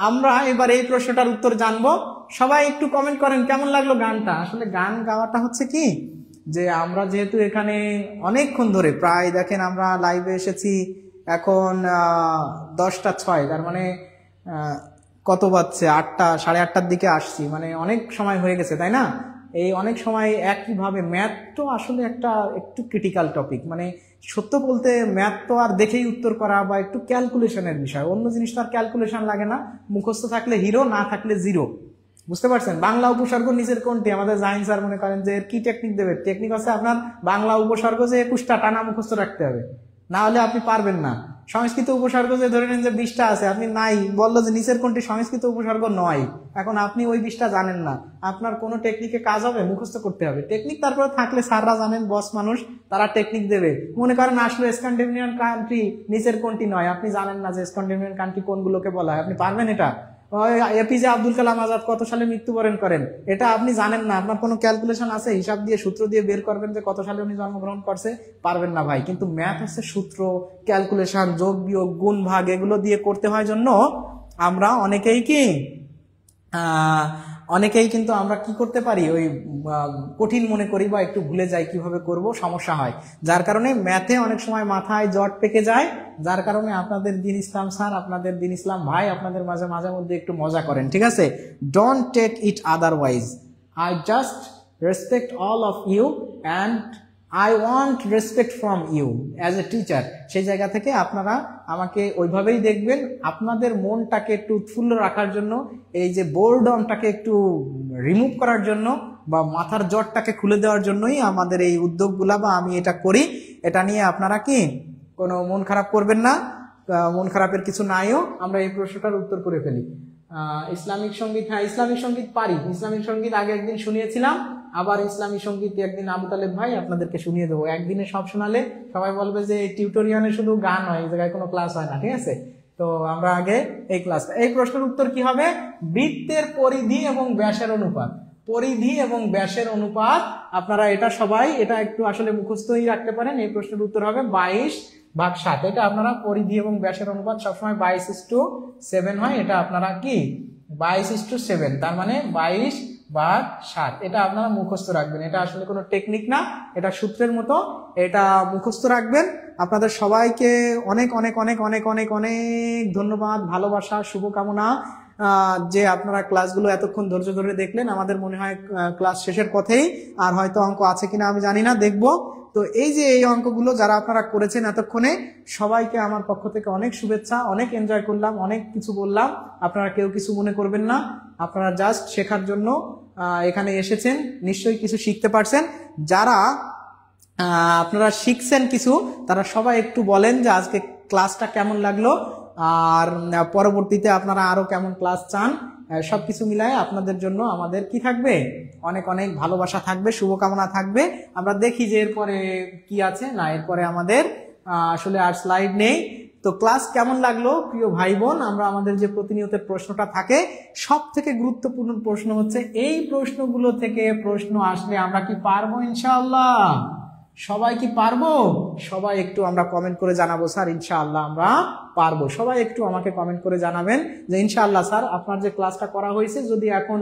আমরা এবার এই প্রশ্নটার উত্তর জানবো। সবাই একটু কমেন্ট করেন কেমন লাগলো গানটা। আসলে গান গাওয়াটা হচ্ছে কি যে আমরা যেহেতু এখানে অনেকক্ষণ ধরে, প্রায় দেখেন আমরা লাইভে এসেছি এখন 10:06, তার মানে কত বাজছে 8টা, 8:30টার দিকে আসছি, মানে অনেক সময় হয়ে গেছে, তাই না? এই অনেক সময় একইভাবে ম্যাথ তো আসলে একটু ক্রিটিক্যাল টপিক, মানে সত্য বলতে ম্যাথ তো আর দেখেই উত্তর করা বা একটু ক্যালকুলেশনের বিষয়। অন্য জিনিস তো আর ক্যালকুলেশন লাগে না, মুখস্থ থাকলে হিরো, না থাকলে জিরো। বুঝতে পারছেন? বাংলা উপসর্গ নিচের কোনটি? আমাদের জাহিন স্যার মনে করেন যে কি টেকনিক দেবে? টেকনিক আছে আপনার বাংলা উপসর্গ যে 21টা টানা মুখস্থ রাখতে হবে, না হলে আপনি পারবেন না। সংস্কৃত উপসর্গ যে ধরে নেন যে 20টা আছে, আপনি নাই বললো যে নিচের কোনটি সংস্কৃত উপসর্গ নয়, এখন আপনি ওই 20টা জানেন না, আপনার কোনো টেকনিকে কাজ হবে? মুখস্থ করতে হবে টেকনিক। তারপরে থাকলে স্যাররা জানেন, বস মানুষ, তারা টেকনিক দেবে। মনে করেন আসলে স্ক্যান্ডিনেভিয়ান কান্ট্রি নিচের কোনটি নয়, আপনি জানেন না যে স্ক্যান্ডিনেভিয়ান কান্ট্রি কোনগুলোকে বলা হয়, আপনি পারবেন এটা? এপিজে আব্দুল কালাম আজাদ কত সালে মৃত্যুবরণ করেন, এটা আপনি জানেন না, আপনার কোনো ক্যালকুলেশন আছে? হিসাব দিয়ে সূত্র দিয়ে বের করবেন যে কত সালে উনি জন্মগ্রহণ করছে? পারবেন না ভাই। কিন্তু ম্যাথ হচ্ছে সূত্র, ক্যালকুলেশন, যোগ বিয়োগ, গুণ ভাগ, এগুলো দিয়ে করতে হয় জন্য আমরা অনেকেই কিন্তু আমরা কি করতে পারি, ওই কঠিন মনে করি বা একটু ভুলে যাই কিভাবে করব, সমস্যা হয়। যার কারণে ম্যাথে অনেক সময় মাথায় জট পেকে যায়, যার কারণে আপনাদের দিন ইসলাম স্যার, আপনাদের দিন ইসলাম ভাই আপনাদের মাঝে মাঝে মধ্যে একটু মজা করেন, ঠিক আছে? Don't take it otherwise, I just respect all of you and I want respect from you as a teacher. সেই জায়গা থেকে আপনারা আমাকে ওইভাবেই দেখবেন। আপনাদের মনটাকে একটু উৎফুল্ল রাখার জন্য, এই যে বোরডমটাকে একটু রিমুভ করার জন্য বা মাথার জটটাকে খুলে দেওয়ার জন্যই আমাদের এই উদ্যোগগুলা, বা আমি এটা করি। এটা নিয়ে আপনারা কি কোনো মন খারাপ করবেন না, মন খারাপের কিছু নাইও। আমরা এই প্রশ্নটার উত্তর করে ফেলি। ইসলামিক সঙ্গীত, হ্যাঁ ইসলামিক সঙ্গীত পারি। ইসলামিক সঙ্গীত আগে একদিন শুনিয়েছিলাম, আবার ইসলামী সঙ্গীত একদিন আবু তালেব ভাই আপনাদেরকে শুনিয়ে দেবো। একদিনে সব শোনালে সবাই বলবে যে টিউটোরিয়ালে শুধু গান হয়, এই জায়গায় কোনো ক্লাস হয় না, ঠিক আছে? তো আমরা আগে এই ক্লাসটা, এই প্রশ্নের উত্তর কি হবে? বৃত্তের পরিধি এবং ব্যাসের অনুপাত। পরিধি এবং ব্যাসের অনুপাত, আপনারা এটা সবাই এটা একটু আসলে মুখস্থই রাখতে পারেন। এই প্রশ্নের উত্তর হবে 22/7। এটা আপনারা পরিধি এবং ব্যাসের অনুপাত সবসময় 22:7 হয়। এটা আপনারা কি 22:7, তার মানে 22/7। এটা আপনারা মুখস্থ রাখবেন। এটা আসলে কোনো টেকনিক না, এটা সূত্রের মতো, এটা মুখস্থ রাখবেন। আপনাদের সবাইকে অনেক অনেক অনেক অনেক অনেক অনেক ধন্যবাদ, ভালোবাসা, শুভকামনা যে আপনারা ক্লাসগুলো এতক্ষণ ধৈর্য ধরে দেখলেন। আমাদের মনে হয় ক্লাস শেষের পথেই, আর হয়তো অঙ্ক আছে কিনা আমি জানি না, দেখবো। তো এই যে এই অঙ্কগুলো যারা আপনারা করেছেন এতক্ষণে, সবাইকে আমার পক্ষ থেকে অনেক শুভেচ্ছা। অনেক এনজয় করলাম, অনেক কিছু বললাম, আপনারা কেউ কিছু মনে করবেন না। আপনারা জাস্ট শেখার জন্য এখানে এসেছেন, নিশ্চয়ই কিছু শিখতে পারছেন। যারা আপনারা শিখছেন কিছু, তারা সবাই একটু বলেন যে আজকে ক্লাসটা কেমন লাগলো, আর পরবর্তীতে আপনারা আরো কেমন ক্লাস চান। সবকিছু মিলায় আপনাদের জন্য আমাদের কি থাকবে, অনেক অনেক ভালোবাসা থাকবে, শুভকামনা থাকবে। আমরা দেখি যে এরপরে কি আছে। না, এরপরে আমাদের আসলে আর স্লাইড নেই। তো ক্লাস কেমন লাগলো প্রিয় ভাই বোন? আমরা আমাদের যে প্রতিনিয়তের প্রশ্নটা থাকে, সব থেকে গুরুত্বপূর্ণ প্রশ্ন হচ্ছে এই প্রশ্নগুলো থেকে প্রশ্ন আসলে আমরা কি পারবো ইনশাআল্লাহ? সবাই কি পারবো? সবাই একটু আমরা কমেন্ট করে জানাবো স্যার ইনশাআল্লাহ আমরা পারবো। সবাই একটু আমাকে কমেন্ট করে জানাবেন যে ইনশাআল্লাহ স্যার আপনার যে ক্লাসটা করা হয়েছে, যদি এখন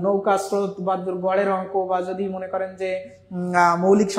নৌকা স্রোত বা গড়ের অঙ্ক, বা যদি মনে করেন যে মৌলিক